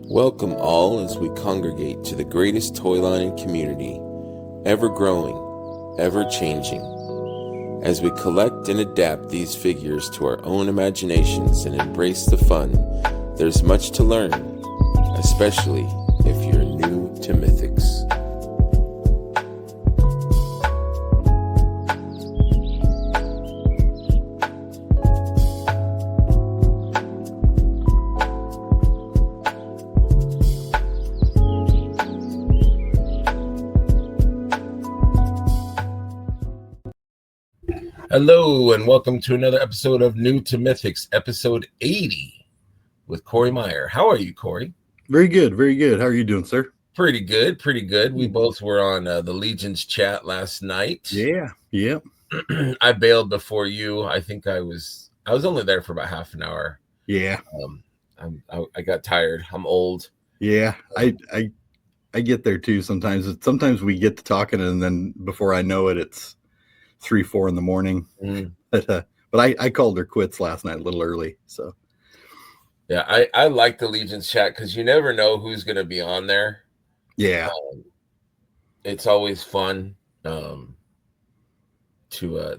Welcome all as we congregate to the greatest toy line community, ever growing, ever changing. As we collect and adapt these figures to our own imaginations and embrace the fun, there's much to learn, especially if you're new to Mythics. Hello, and welcome to another episode of New to Mythics, episode 80 with Corey Meyer. How are you, Corey? Very good, very good. How are you doing, sir? Pretty good, pretty good. We both were on the Legion's chat last night. Yeah. I bailed before you. I think I was only there for about half an hour. Yeah. I got tired. I'm old. Yeah, I get there too sometimes. Sometimes we get to talking, and then before I know it, it's 3-4 in the morning. But I called her quits last night a little early. So yeah, I like the Legion's chat because you never know who's going to be on there. Yeah, it's always fun to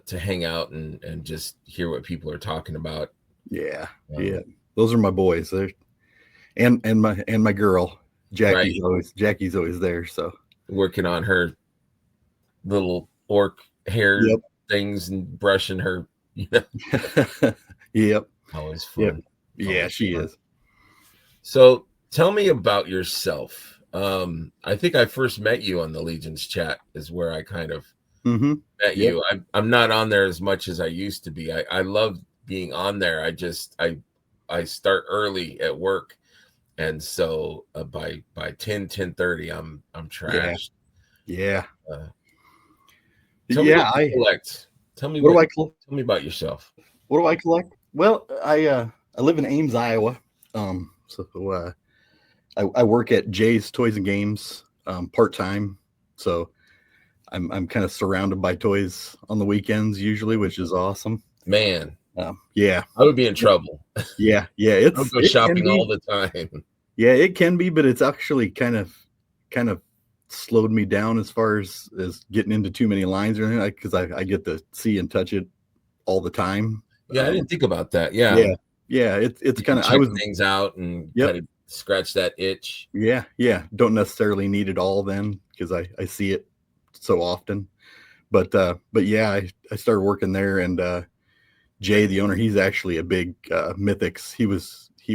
hang out and just hear what people are talking about. Yeah. Those are my boys. And my girl Jackie's right. Jackie's always there. So working on her little orc hair things and brushing her. Yep. Always fun. Yeah, she is. So tell me about yourself. I think I first met you on the Legion's chat is where I kind of met you. I'm not on there as much as I used to be. I love being on there. I start early at work, and so by 10:30 I'm trashed. Yeah. Tell me what you collect. Tell me Tell me about yourself. What do I collect? Well, I live in Ames, Iowa. So I work at Jay's Toys and Games part-time. So I'm kind of surrounded by toys on the weekends usually, which is awesome. Man. Yeah. I would be in trouble. Yeah. I go shopping all the time. Yeah, it can be, but it's actually kind of slowed me down as far as getting into too many lines or anything, because I get to see and touch it all the time. Yeah, I didn't think about that. Yeah. It's kind of I was things out and kind of scratch that itch. Yeah. Don't necessarily need it all then because I see it so often. But yeah, I started working there, and Jay, the owner, he's actually a big Mythics. He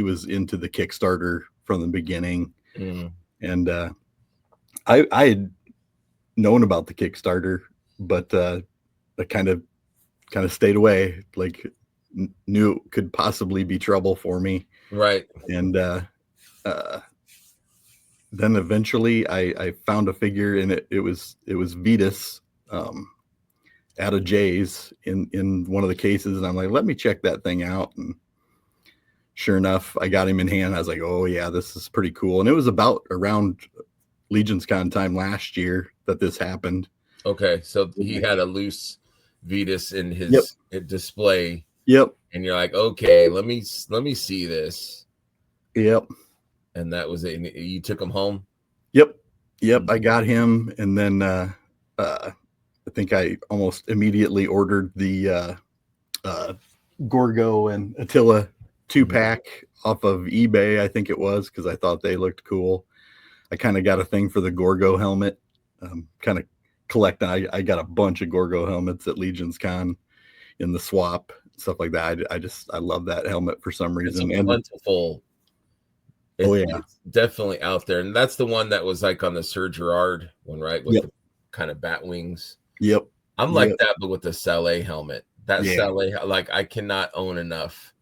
was into the Kickstarter from the beginning, and I had known about the Kickstarter, but I kind of stayed away. Like knew it could possibly be trouble for me, right? And then eventually I found a figure, and it was Vetus out of Jay's in one of the cases, and I'm like, let me check that thing out. And sure enough, I got him in hand. I was like, oh yeah, this is pretty cool. And it was around Legion's Con time last year that this happened. Okay, so he had a loose Vetus in his display. Yep. And you're like, okay, let me see this. Yep. And that was it. You took him home? Yep. I got him, and then I think I almost immediately ordered the Gorgo and Attila 2-pack off of eBay, I think it was, because I thought they looked cool. I kind of got a thing for the Gorgo helmet, kind of collecting. I got a bunch of Gorgo helmets at Legion's Con in the swap, stuff like that. I love that helmet for some reason. It's plentiful. It's definitely out there. And that's the one that was like on the Sir Gerard one, right? With the kind of bat wings. Yep. I'm like that, but with the Saleh helmet. That Saleh, like I cannot own enough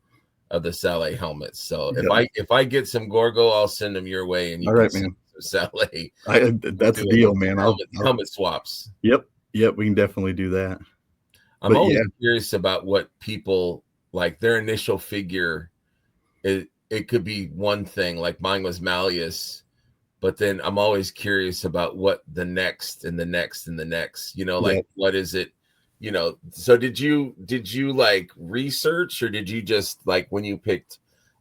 of the Saleh helmets. So if I get some Gorgo, I'll send them your way. And you all right, man. Saleh. That's a deal, man. Helmet swaps. Yep. We can definitely do that. I'm always curious about what people like their initial figure. It could be one thing, like mine was Malleus, but then I'm always curious about what the next and the next and the next, like what is it, so did you like research, or did you just like when you picked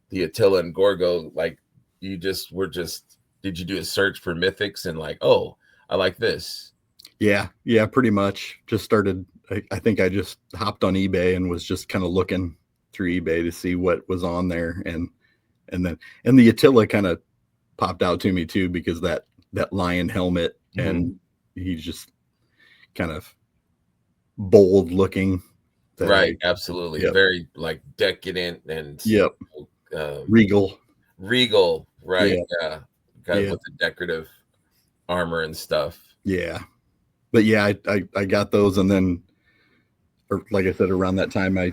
the Attila and Gorgo, like you just were just, did you do a search for Mythics and like, oh, I like this? Yeah, pretty much. Just started. I think I just hopped on eBay and was just kind of looking through eBay to see what was on there, and the Attila kind of popped out to me too, because that lion helmet, and he's just kind of bold looking. Right, absolutely. Yep. Very like decadent and Yep. Regal. Right? Yeah. Yeah, got with the decorative armor and stuff. Yeah, but yeah, I got those, and then, or like I said, around that time, I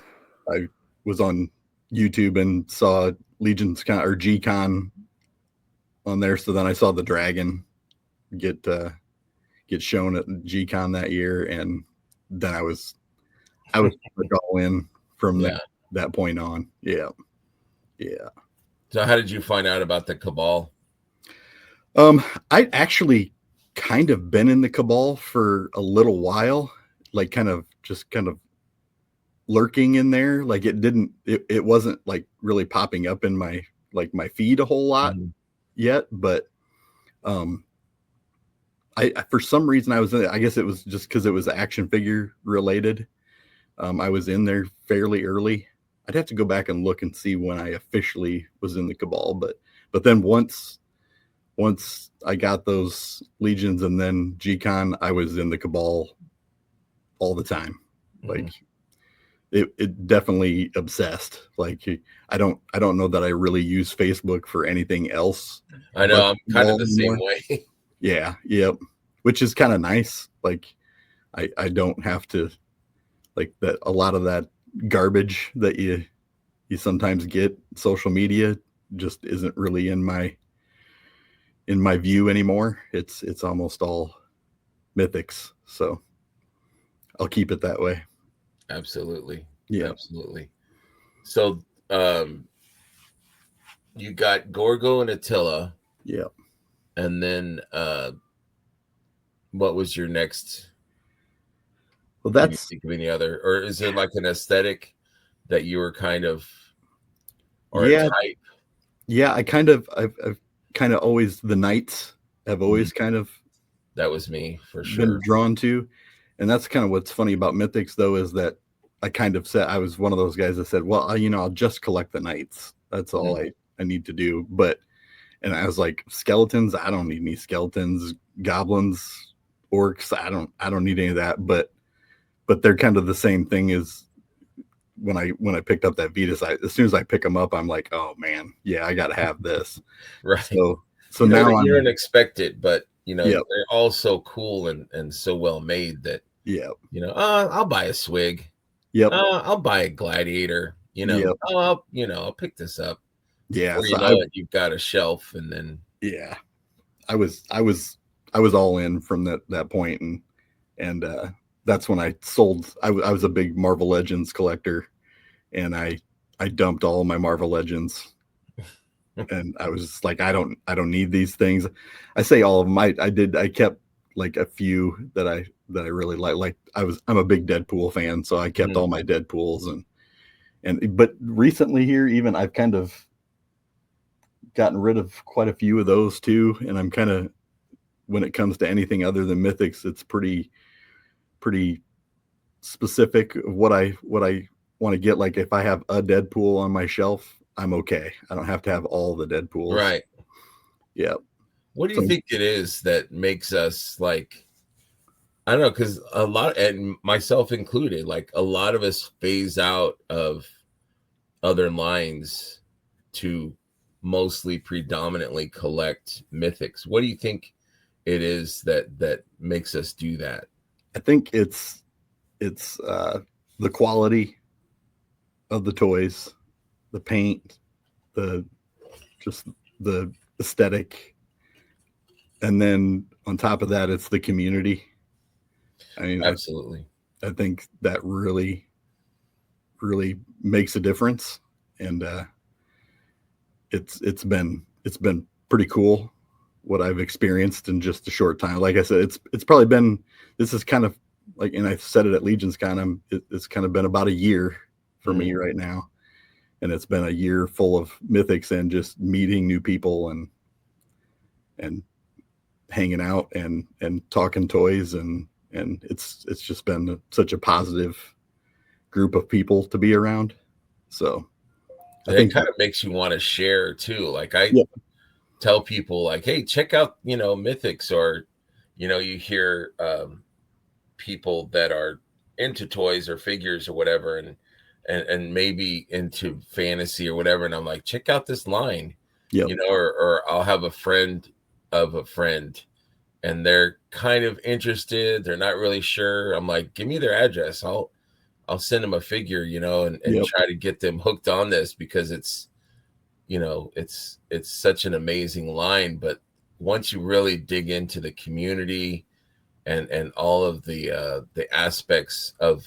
was on YouTube and saw Legion's Con or G-Con on there. So then I saw the dragon get shown at G-Con that year, and then I was all in from that point on. Yeah. So how did you find out about the Cabal? I actually kind of been in the Cabal for a little while, like kind of lurking in there. Like it wasn't like really popping up in my feed a whole lot yet, but I for some reason I guess it was just because it was action figure related. I was in there fairly early. I'd have to go back and look and see when I officially was in the Cabal, but then once I got those Legions and then G-Con, I was in the Cabal all the time. Like it definitely obsessed. Like I don't know that I really use Facebook for anything else. I know, I'm kind of the same way. Yeah, yep. Which is kind of nice. Like I don't have to, like, that a lot of that garbage that you sometimes get social media just isn't really in my view anymore. It's almost all Mythics. So I'll keep it that way. Absolutely. Yeah. Absolutely. So you got Gorgo and Attila. Yeah. And then what was your next? Well, that's, think of any other, or is it like an aesthetic that you were kind of, or a type? Yeah, I've kind of always, the Knights have always kind of, that was me for sure, been drawn to. And that's kind of what's funny about Mythics, though, is that I kind of said, I was one of those guys that said, well, I'll just collect the Knights. That's all I need to do. And I was like, skeletons, I don't need any skeletons. Goblins, orcs, I don't need any of that. But they're kind of the same thing as when I picked up that Vetus. As soon as I pick them up, I'm like, oh man, yeah, I got to have this. Right. So now you're unexpected, but they're all so cool and so well made that I'll buy a Swig. Yep. I'll buy a Gladiator. I'll pick this up. Yeah. So you've got a shelf, and then I was all in from that point, and that's when I sold. I was a big Marvel Legends collector, and I dumped all my Marvel Legends, and I was just like, I don't need these things. I say all of them. I kept like a few that I really like. Like I'm a big Deadpool fan, so I kept all my Deadpools, but recently here, even I've kind of gotten rid of quite a few of those too. And I'm kind of, when it comes to anything other than Mythics, it's pretty specific of what I want to get. Like if I have a Deadpool on my shelf, I'm okay. I don't have to have all the Deadpools. Right. Yeah. What do you think it is that makes us, like, I don't know, because a lot, and myself included, like a lot of us phase out of other lines to mostly predominantly collect Mythics. What do you think it is that makes us do that? I think it's the quality of the toys, the paint, the aesthetic, and then on top of that, it's the community. I mean, absolutely. I think that really makes a difference, and it's been pretty cool what I've experienced in just a short time. Like I said, it's probably been, this is kind of like, and I said it at Legion's Con, it's kind of been about a year for me right now. and it's been a year full of Mythics and just meeting new people and hanging out and talking toys, and it's just been such a positive group of people to be around. So I think it kind of makes you want to share too. Like I yeah, tell people like, hey, check out, Mythics, or, you hear people that are into toys or figures or whatever, and maybe into fantasy or whatever. And I'm like, check out this line, yep, or I'll have a friend of a friend and they're kind of interested. They're not really sure. I'm like, give me their address. I'll send them a figure, and yep, try to get them hooked on this, because it's, it's such an amazing line. But once you really dig into the community and all of the aspects of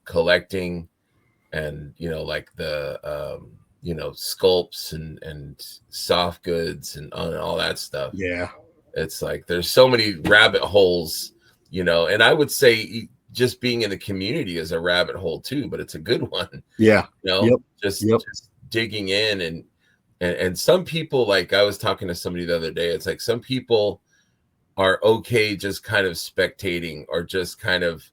collecting, and like the sculpts and soft goods and all that stuff, yeah, it's like there's so many rabbit holes, and I would say just being in the community is a rabbit hole too, but it's a good one. yeah, yep, Just yep, digging in, and some people, like I was talking to somebody the other day, it's like some people are okay just kind of spectating, or just kind of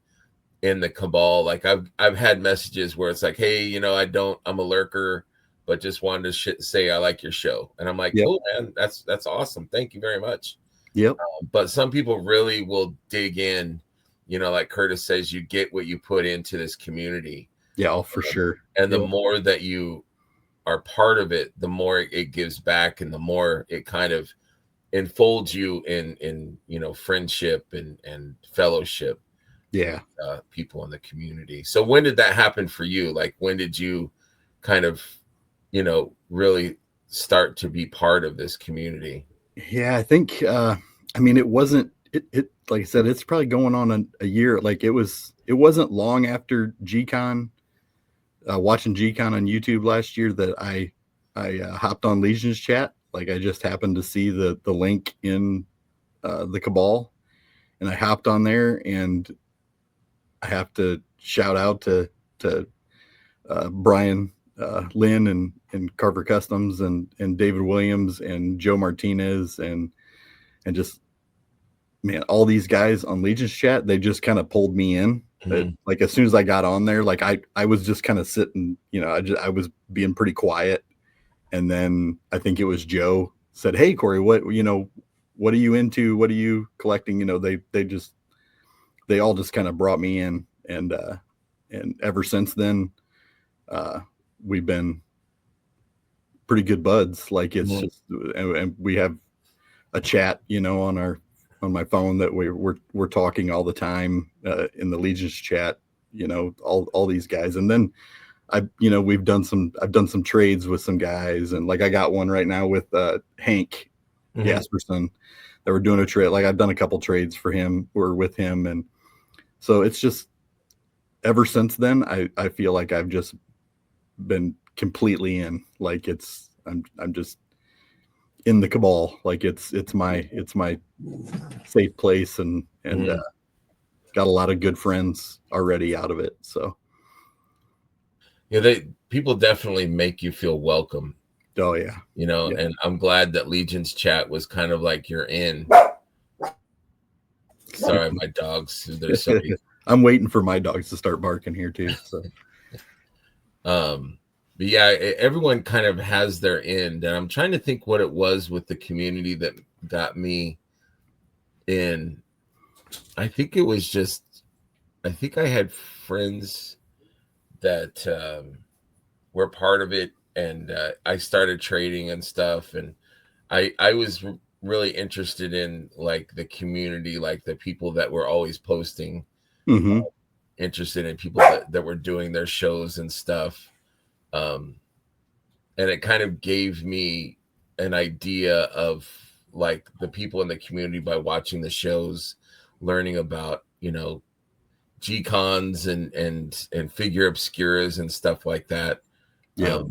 in the cabal. Like I've had messages where it's like, hey, I'm a lurker, but just wanted to say I like your show, and I'm like, yep, cool, man, that's awesome, thank you very much. yep, But some people really will dig in, like Curtis says, you get what you put into this community. yeah, oh, for sure. And the Yep. more that you are part of it, the more it gives back, and the more it kind of enfolds you in friendship and fellowship. Yeah. People in the community. So when did that happen for you? Like, when did you kind of really start to be part of this community? Yeah, I think I mean, it wasn't it like I said, it's probably going on a year. Like it wasn't long after GCon, watching GCon on YouTube last year, that I hopped on Legion's chat. Like I just happened to see the link in the Cabal, and I hopped on there, and I have to shout out to Brian Lynn and Carver Customs and David Williams and Joe Martinez and just, man, all these guys on Legion's chat, they just kind of pulled me in. Mm-hmm. Like as soon as I got on there, like I was just kind of sitting, I was being pretty quiet. And then I think it was Joe said, "Hey Corey, what are you into? What are you collecting?" They all just kind of brought me in, and ever since then, we've been pretty good buds. Like it's Mm-hmm. just, and we have a chat, on my phone that we're talking all the time in the Legion's chat, all these guys. And then I've done some trades with some guys, and like I got one right now with Hank Gasperson that we're doing a trade. Like I've done a couple trades for him or with him, and so it's just ever since then I feel like I've just been completely in. Like I'm just in the Cabal. Like it's my safe place, and got a lot of good friends already out of it. So yeah, people definitely make you feel welcome. oh yeah, yeah. And I'm glad that Legion's chat was kind of like you're in. Sorry, my dogs. There's somebody. I'm waiting for my dogs to start barking here too. So but yeah, everyone kind of has their end, and I'm trying to think what it was with the community that got me in. I think it was just, I think I had friends that were part of it, and I started trading and stuff, and I was really interested in like the community, like the people that were always posting, interested in people that were doing their shows and stuff. And it kind of gave me an idea of like the people in the community by watching the shows, learning about, G-cons and figure obscuras and stuff like that. yeah,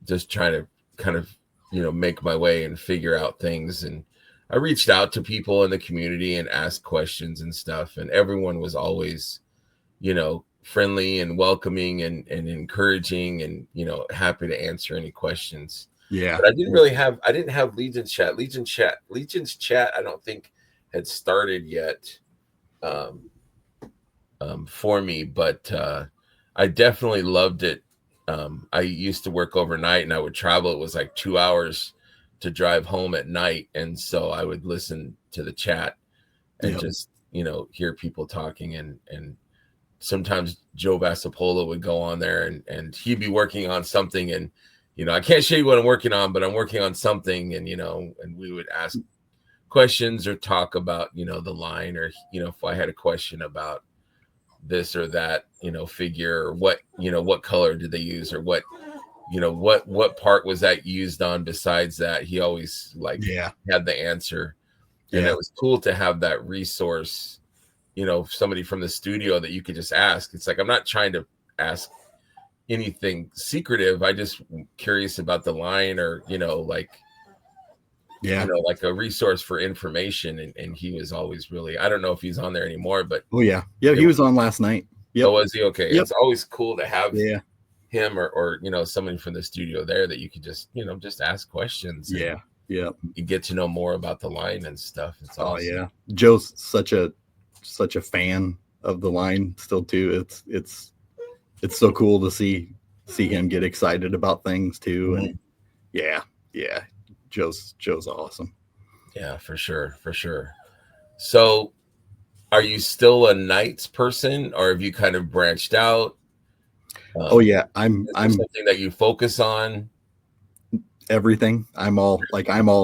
Just trying to kind of, make my way and figure out things. And I reached out to people in the community and asked questions and stuff. And everyone was always, friendly and welcoming and encouraging and, you know, happy to answer any questions. Yeah. But I didn't have Legion's chat. I don't think had started yet for me, but I definitely loved it. I used to work overnight and I would travel. It was like 2 hours to drive home at night. And so I would listen to the chat and just, you know, hear people talking and sometimes Joe Vasapola would go on there and he'd be working on something and, you know, I can't show you what I'm working on, but I'm working on something. And, you know, and we would ask questions or talk about, you know, the line or, you know, if I had a question about this or that, you know, figure or what, you know, what color did they use or what, you know, what part was that used on besides that, he always like had the answer. And it was cool to have that resource, you know, somebody from the studio that you could just ask. It's like, I'm not trying to ask anything secretive. I just curious about the line or, you know, like, you know, like a resource for information. And he was always really, I don't know if he's on there anymore, but he was on last night. Oh, was he? Okay. It's always cool to have him or, you know, somebody from the studio there that you could just, you know, just ask questions. You get to know more about the line and stuff. It's awesome. Oh yeah. Joe's such a fan of the line still too. It's so cool to see him get excited about things too. And Joe's awesome. Yeah, for sure. So are you still a Knights person or have you kind of branched out? I'm something that you focus on. Everything. I'm all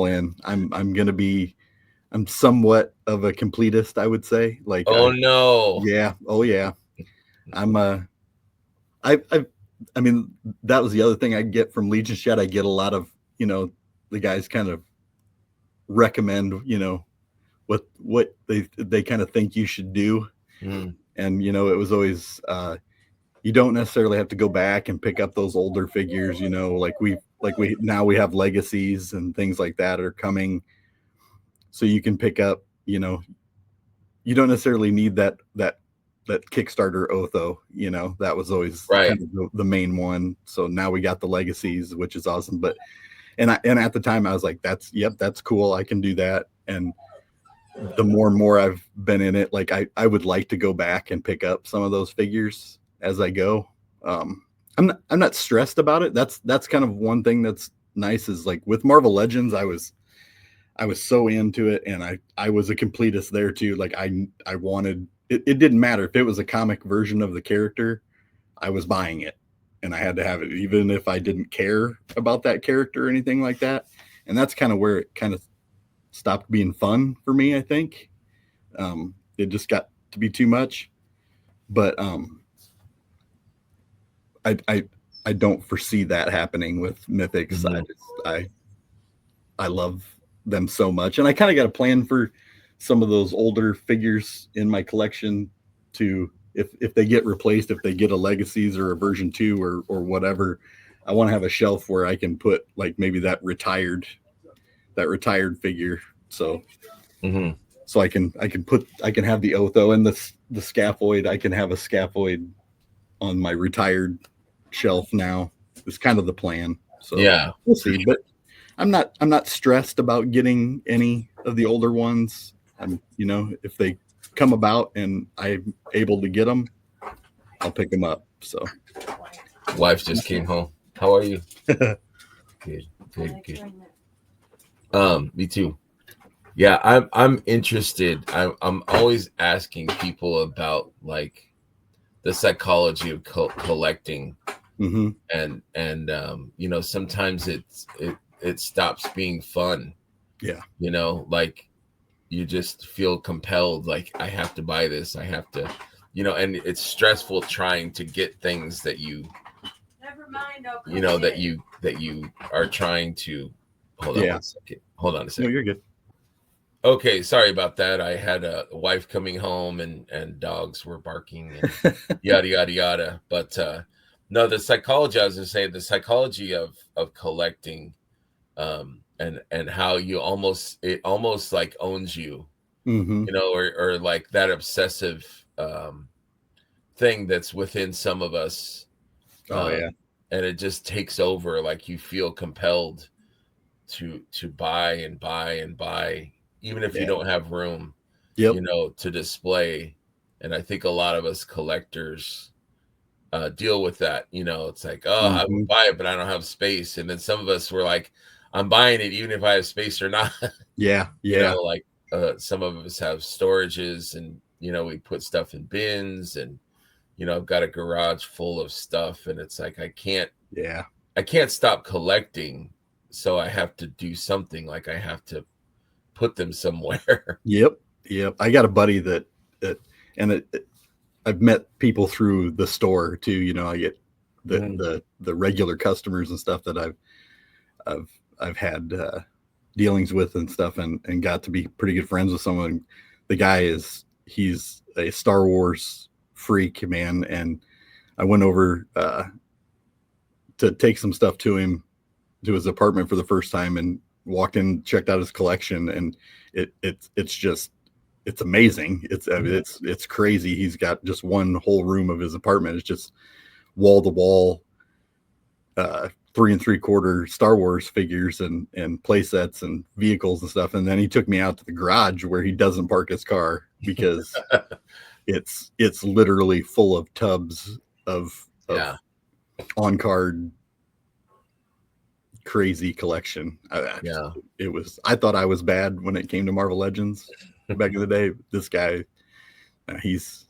in. I'm somewhat of a completist, I would say. Like, oh yeah. I mean, that was the other thing I get from Legion Chat. I get a lot of, you know, the guys kind of recommend, you know, what they kind of think you should do. And, you know, it was always, you don't necessarily have to go back and pick up those older figures, you know, like we now we have legacies and things like that are coming. So you can pick up, you know, you don't necessarily need that Kickstarter Otho, you know, that was always kind of the main one. So now we got the legacies, which is awesome. But, and at the time I was like, that's cool. I can do that. And the more and more I've been in it, like I would like to go back and pick up some of those figures as I go. I'm not stressed about it. That's kind of one thing that's nice is like with Marvel Legends, I was so into it and I was a completist there too. Like I wanted it didn't matter if it was a comic version of the character, I was buying it and I had to have it even if I didn't care about that character or anything like that. And that's kind of where it kind of stopped being fun for me, I think. It just got to be too much. But I don't foresee that happening with Mythics. I love them so much, and I kind of got a plan for some of those older figures in my collection to if they get replaced, if they get a Legacies or a version 2 or whatever, I want to have a shelf where I can put like maybe that retired figure. So so I can have the Otho and the Scaphoid. I can have a Scaphoid on my retired shelf now. It's kind of the plan. So we'll see. But I'm not stressed about getting any of the older ones. You know, if they come about and I'm able to get them, I'll pick them up. So wife just came home. How are you? Good. Me too. Yeah, I'm interested. I'm always asking people about like the psychology of collecting. And you know, sometimes it stops being fun. You know, like you just feel compelled, like I have to buy this, I have to, you know, and it's stressful trying to get things that you know that you are trying to hold on 1 second. Hold on a second. No, you're good. Okay, sorry about that. I had a wife coming home and dogs were barking and yada yada yada. But no, the psychology, I was gonna say, the psychology of collecting, and how it almost like owns you, you know, or like that obsessive thing that's within some of us. Oh yeah. And it just takes over. Like you feel compelled to buy and buy and buy, even if you don't have room, Yep. to display. And I think a lot of us collectors deal with that. It's like, oh, I would buy it, but I don't have space. And then some of us were like, I'm buying it even if I have space or not. Yeah. Like some of us have storages, and we put stuff in bins, and I've got a garage full of stuff, and it's like I can't stop collecting, so I have to do something. Like I have to put them somewhere. Yep. I got a buddy that I've met people through the store too. I get the regular customers and stuff that I've had dealings with and stuff, and got to be pretty good friends with someone. The guy he's a Star Wars freak, man, and I went over to take some stuff to his apartment for the first time, and walked in, checked out his collection, and it's amazing. It's crazy. He's got just one whole room of his apartment. It's just wall to wall 3 3/4 Star Wars figures and play sets and vehicles and stuff. And then he took me out to the garage where he doesn't park his car, because it's literally full of tubs of on card crazy collection. I thought I was bad when it came to Marvel Legends back in the day. This guy, he's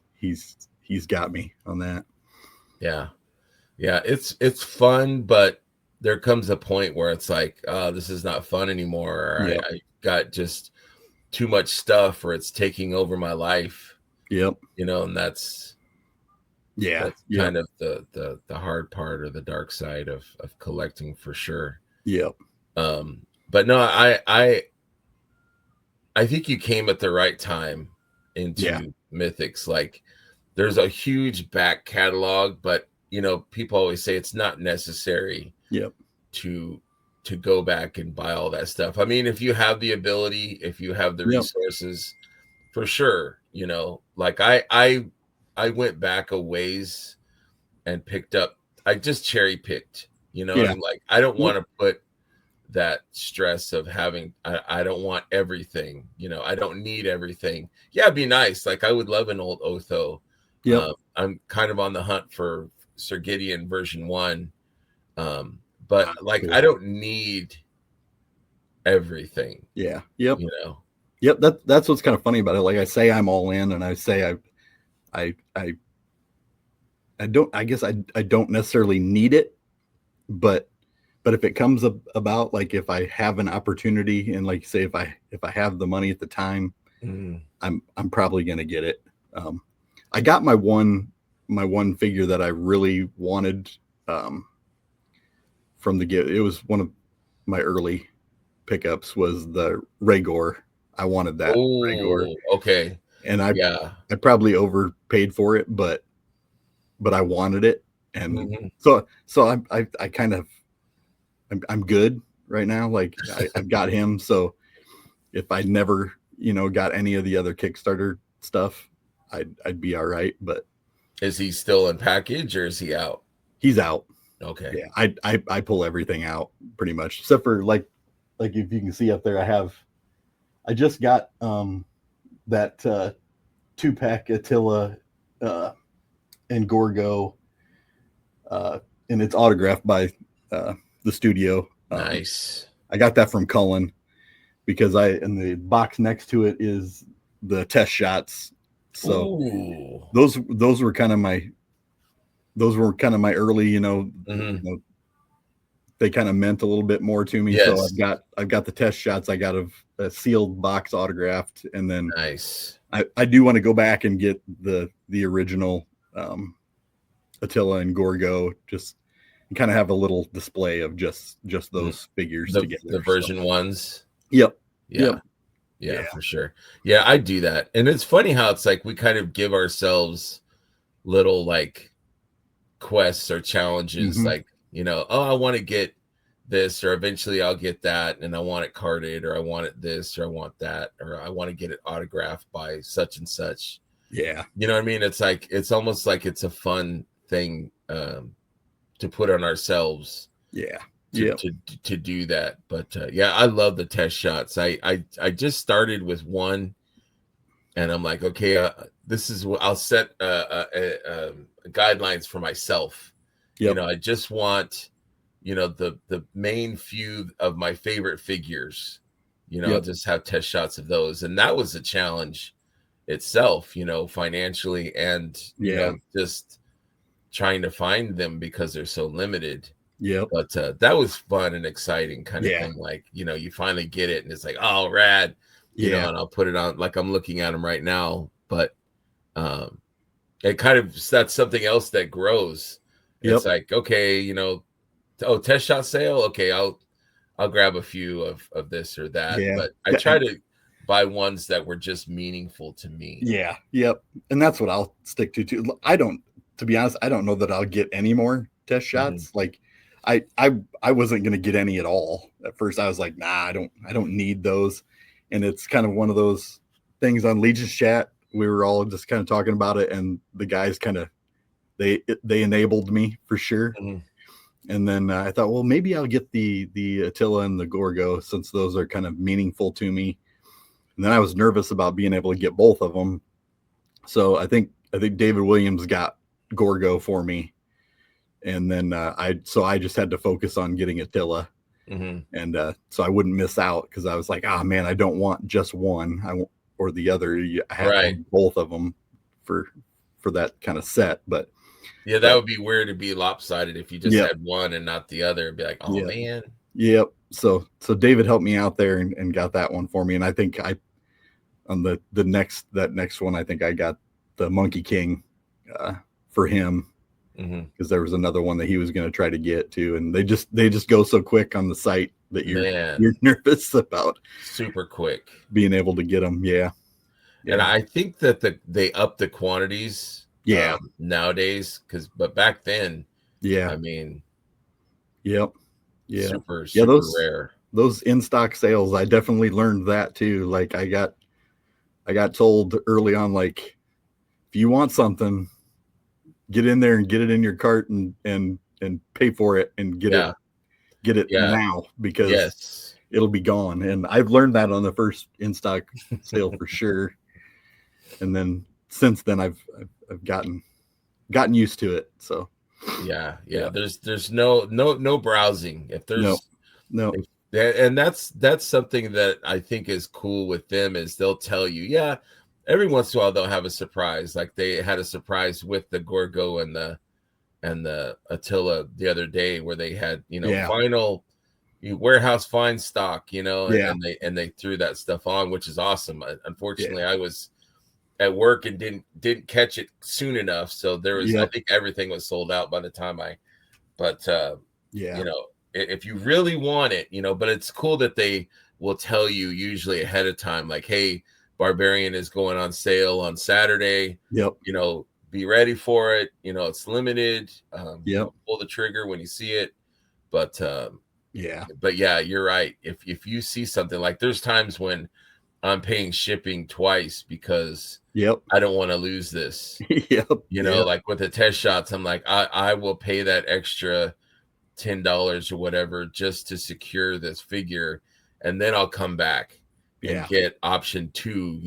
got me on that. Yeah, it's fun, but there comes a point where it's like, this is not fun anymore. I got just too much stuff, or it's taking over my life. Yep. And that's kind of the hard part, or the dark side of collecting, for sure. Yep. But no, I think you came at the right time into Mythics. Like, there's a huge back catalog, but people always say it's not necessary to go back and buy all that stuff. I mean, if you have the ability, if you have the resources, for sure. Like I went back a ways and picked up, I just cherry picked, I'm like, I don't want to put that stress of having, I don't want everything, I don't need everything. It'd be nice. Like, I would love an old Otho. I'm kind of on the hunt for Sir Gideon version 1. But like, cool. I don't need everything. Yep. That's what's kind of funny about it. Like, I say I'm all in, and I say I don't, I guess I don't necessarily need it, but if it comes about, like, if I have an opportunity, and like you say, if I have the money at the time, I'm probably going to get it. I got my one figure that I really wanted from the gift. It was one of my early pickups, was the Rhaegar. I wanted that Rhaegar. Okay. And I probably overpaid for it, but I wanted it. And so I kind of, I'm good right now. Like, I've got him. So if I never, got any of the other Kickstarter stuff, I'd be all right. But is he still in package, or is he out? He's out. Okay. Yeah. I pull everything out pretty much, except for like if you can see up there, I just got that 2-pack Attila and Gorgo, and it's autographed by the studio. Nice. I got that from Cullen, because in the box next to it is the test shots. So those were kind of my early, they kind of meant a little bit more to me. Yes. So I've got the test shots. I got a sealed box autographed, and then nice. I do want to go back and get the original Attila and Gorgo, just kind of have a little display of just those figures together. The version ones. Yep. Yeah, for sure. Yeah, I do that. And it's funny how it's like we kind of give ourselves little, like, quests or challenges, like, I want to get this, or eventually I'll get that, and I want it carded, or I want it this, or I want that, or I want to get it autographed by such and such. Yeah. You know what I mean? It's like, it's almost like it's a fun thing to put on ourselves Yeah. to Yep. to to do that. But yeah, I love the test shots. I just started with one, and I'm like, okay, this is what I'll set guidelines for myself. You Yep. know, I just want, you know, the main few of my favorite figures. You know, I'll Yep. just have test shots of those, and that was a challenge itself. You know, financially, and you Yeah. know, just trying to find them because they're so limited. Yep. But that was fun and exciting kind of Yeah. thing. Like, you know, you finally get it and it's like, oh, rad, you know, Yeah. and I'll put it on, like I'm looking at them right now. But um, it kind of, that's something else that grows. It's Yep. like, okay, you know, oh, test shot sale. Okay, I'll grab a few of this or that. Yeah. But I try to buy ones that were just meaningful to me. Yeah. Yep. And that's what I'll stick to too. To be honest, I don't know that I'll get any more test Mm-hmm. shots. Like I wasn't going to get any at all. At first I was like, nah, I don't need those. And it's kind of one of those things on Legion's chat. We were all just kind of talking about it, and the guys kind of, they enabled me for sure. Mm-hmm. And then I thought, well, maybe I'll get the Attila and the Gorgo, since those are kind of meaningful to me. And then I was nervous about being able to get both of them. So I think David Williams got Gorgo for me, and then I just had to focus on getting Attila, Mm-hmm. and so I wouldn't miss out, because I was like, ah, man, I don't want just one, or the other. I have to have both of them for that kind of set. But Yeah, that would be weird to be lopsided if you just yeah, had one and not the other. It'd be like, oh yeah, man. yep. So David helped me out there and got that one for me, and I think on the next one, I think I got the Monkey King for him, because there was another one that he was going to try to get too, and they just go so quick on the site that you're nervous about super quick being able to get them. Yeah. And I think that they up the quantities nowadays, but back then, I mean, yeah, super rare. Those in stock sales, I definitely learned that too. Like I got told early on, like, if you want something, get in there and get it in your cart and pay for it and get it now, because it'll be gone. And I've learned that on the first in stock sale for sure. And then since then I've gotten used to it. So yeah. There's no browsing. If there's no. And that's something that I think is cool with them, is they'll tell you, every once in a while they'll have a surprise. Like they had a surprise with the Gorgo and the Attila the other day, where they had, final warehouse find stock, and they threw that stuff on, which is awesome. Unfortunately, I was at work and didn't catch it soon enough, so there was I think everything was sold out by the time if you really want it, but it's cool that they will tell you usually ahead of time, like, hey, Barbarian is going on sale on Saturday. Be ready for it. It's limited. Pull the trigger when you see it. But you're right. If you see something, like, there's times when I'm paying shipping twice because I don't want to lose this. Like with the test shots, I'm like, I will pay that extra $10 or whatever just to secure this figure, and then I'll come back and get option 2,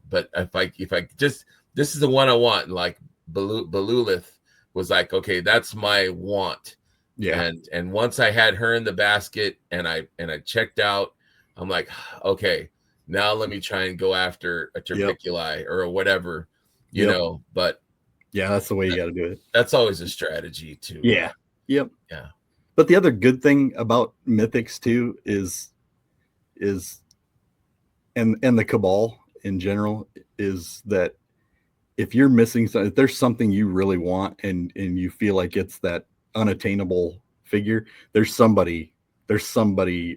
but if I just, this is the one I want, and like Belulith was like, okay, that's my want. And once I had her in the basket and I checked out, I'm like, okay, now let me try and go after a Terpiculi or whatever, but that's the way you got to do it. That's always a strategy too. But the other good thing about Mythics too is and the Cabal in general is that if you're missing something, if there's something you really want and you feel like it's that unattainable figure, there's somebody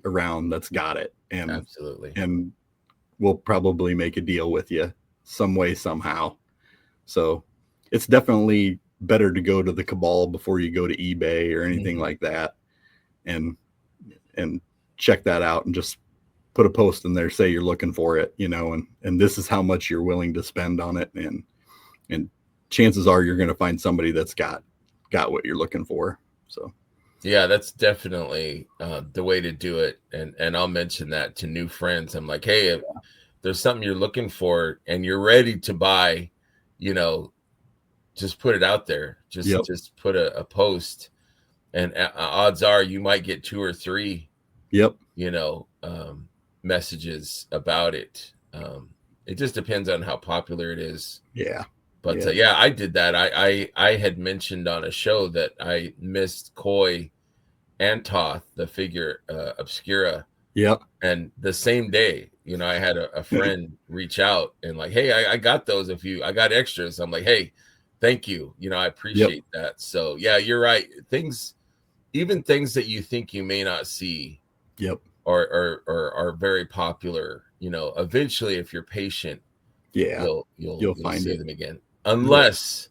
around that's got it, and absolutely, and will probably make a deal with you some way, somehow. So it's definitely better to go to the Cabal before you go to eBay or anything like that, and check that out, and just put a post in there, say you're looking for it, and this is how much you're willing to spend on it, and chances are you're going to find somebody that's got what you're looking for. So yeah, that's definitely the way to do it. And I'll mention that to new friends. I'm like, hey, if there's something you're looking for and you're ready to buy, just put it out there. Just put a post, and odds are you might get 2 or 3 messages about it. It just depends on how popular it is. But I did that. I had mentioned on a show that I missed Koi and Toth, the figure Obscura. And the same day, I had a friend reach out and like, hey, I got those. I got extras. I'm like, hey, thank you. I appreciate that. So yeah, you're right. Even things that you think you may not see are very popular. Eventually, if you're patient, you'll find see it. them again. Unless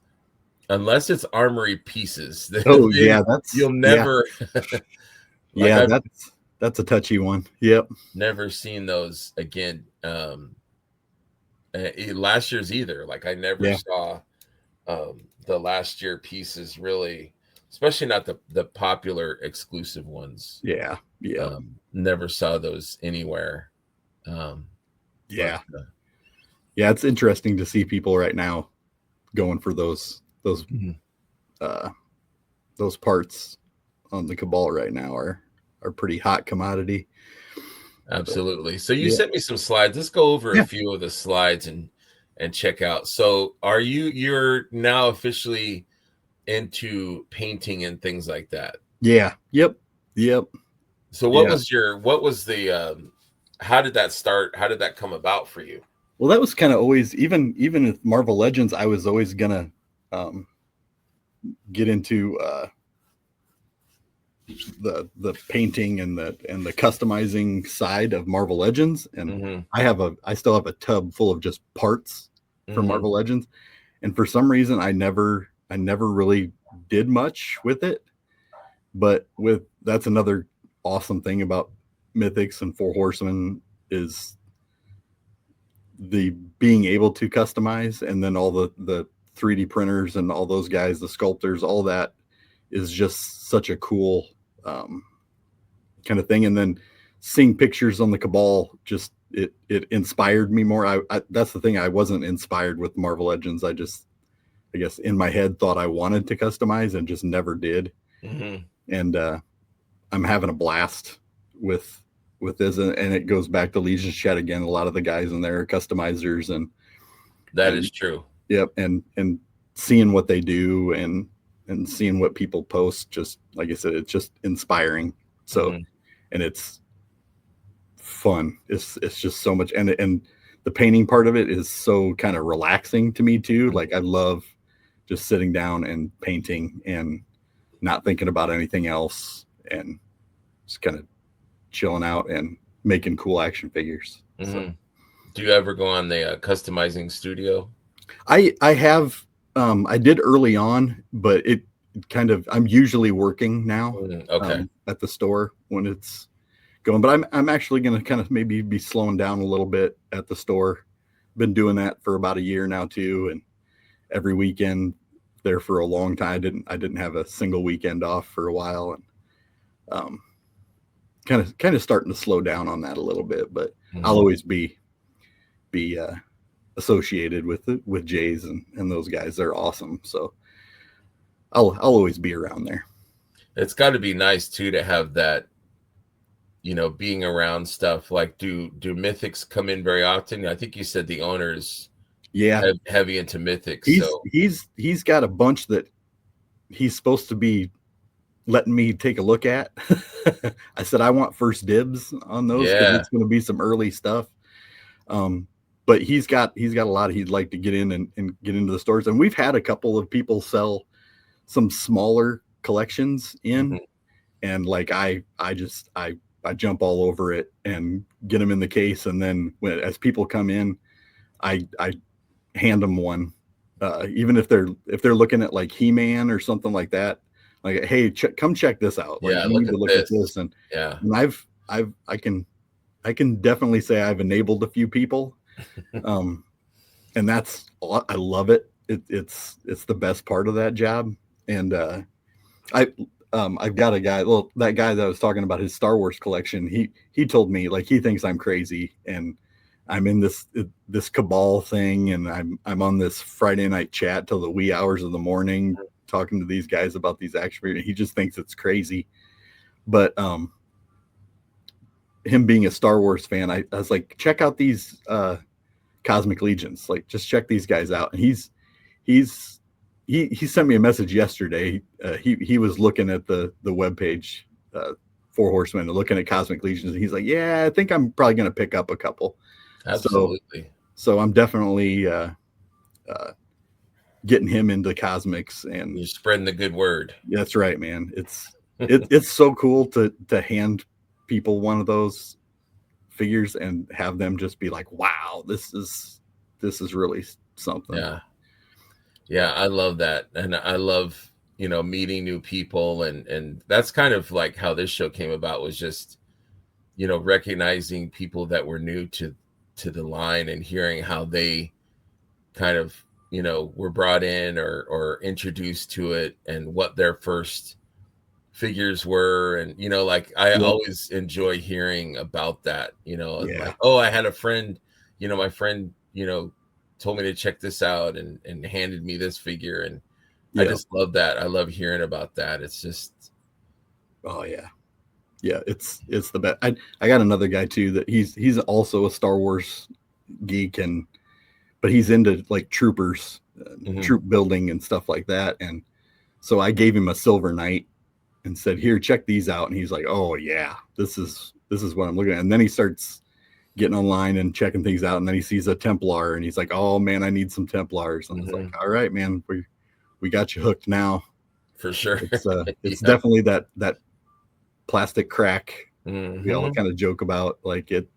it's Armory pieces. You'll never. That's a touchy one. Never seen those again. Last year's either. Like I never saw the last year pieces really, especially not the popular exclusive ones. Never saw those anywhere. It's interesting to see people right now going for those parts on the Cabal right now are pretty hot commodity. Absolutely. So you sent me some slides. Let's go over a few of the slides and check out. So you're now officially into painting and things like that? So what was the how did that start? How did that come about for you? Well, that was kind of always, even with Marvel Legends, I was always gonna get into the painting and the customizing side of Marvel Legends, and I still have a tub full of just parts for Marvel Legends, and for some reason I never really did much with it. But that's another awesome thing about Mythics and Four Horsemen is the being able to customize, and then all the 3D printers and all those guys, the sculptors, all that is just such a cool kind of thing. And then seeing pictures on the Cabal, just it inspired me more. I that's the thing, I wasn't inspired with Marvel Legends. I guess in my head thought I wanted to customize and just never did. And I'm having a blast with this, and it goes back to Legion's Chat again. A lot of the guys in there are customizers, and that is true. And seeing what they do and seeing what people post, just like I said, it's just inspiring. So and it's fun. It's just so much, and the painting part of it is so kind of relaxing to me too. Like I love just sitting down and painting and not thinking about anything else, and just kind of chilling out and making cool action figures. So. Do you ever go on the customizing studio? I have I did early on, but it kind of, I'm usually working now at the store when it's going, but I'm actually going to kind of maybe be slowing down a little bit at the store. Been doing that for about a year now too, and every weekend there for a long time. I didn't have a single weekend off for a while, and kind of starting to slow down on that a little bit, but I'll always be associated with Jays and those guys. They're awesome. So I'll always be around there. It's got to be nice too to have that, being around stuff. Like do Mythics come in very often? I think you said the owner's heavy into Mythics. He's got a bunch that he's supposed to be letting me take a look at. I said I want first dibs on those because it's going to be some early stuff. But he's got a lot he'd like to get in and get into the stores, and we've had a couple of people sell some smaller collections in, and like I jump all over it and get them in the case, and then as people come in, I hand them one, even if they're looking at like He-Man or something like that. Like, hey, come check this out. Like, you need to look at this, and I can I can definitely say I've enabled a few people. And that's, I love it. It's the best part of that job. And I I've got a guy, well, that guy that I was talking about his Star Wars collection, he told me like he thinks I'm crazy, and I'm in this cabal thing, and I'm on this Friday night chat till the wee hours of the morning talking to these guys about these action figures. He just thinks it's crazy. But him being a Star Wars fan, I was like, check out these Cosmic Legions. Like, just check these guys out. And he sent me a message yesterday. He was looking at the webpage, Four Horsemen, and looking at Cosmic Legions, and he's like, yeah, I think I'm probably going to pick up a couple. Absolutely. So I'm definitely getting him into cosmics, and you're spreading the good word. That's right, man. It's so cool to hand people one of those figures and have them just be like, wow, this is really something. Yeah, I love that. And I love, meeting new people, and that's kind of like how this show came about, was just, recognizing people that were new to the line and hearing how they kind of, were brought in or introduced to it, and what their first figures were. And like I always enjoy hearing about that, and like, oh, I had a friend, my friend told me to check this out and handed me this figure, and I just love that. I love hearing about that. It's just, oh yeah, it's the best. I got another guy too that he's also a Star Wars geek, but he's into like troopers, troop building and stuff like that. And so I gave him a Silver Knight and said, here, check these out. And he's like, oh yeah, this is what I'm looking at. And then he starts getting online and checking things out. And then he sees a Templar, and he's like, oh man, I need some Templars. And I was like, all right, man, we got you hooked now. For sure. It's definitely that plastic crack we all kind of joke about. Like it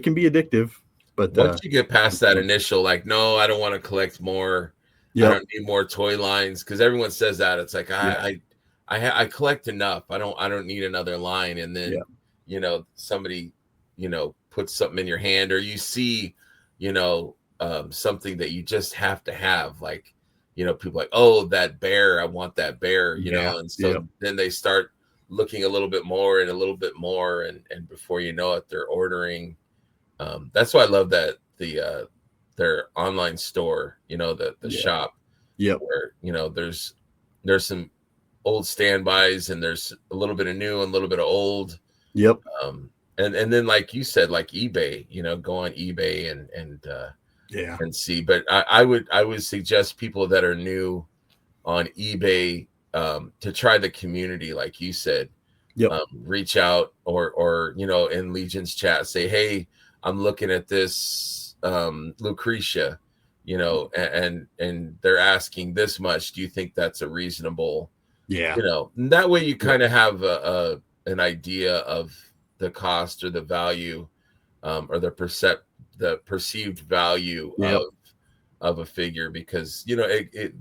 can be addictive. But once you get past that initial, like, no, I don't want to collect more. I don't need more toy lines, because everyone says that. It's like, I collect enough. I don't need another line. And then, somebody, puts something in your hand, or you see, something that you just have to have. Like, people like, oh, that bear, I want that bear, and so then they start looking a little bit more and a little bit more. And before you know it, they're ordering. That's why I love that their online store, the shop, where, there's some old standbys, and there's a little bit of new and a little bit of old. And then, like you said, like eBay, go on eBay and see. But I would suggest people that are new on eBay to try the community, like you said. Reach out, or in Legion's chat, say, hey, I'm looking at this Lucretia, and they're asking this much. Do you think that's a reasonable? That way you kind of have an idea of the cost or the value, or the perceived value of a figure, because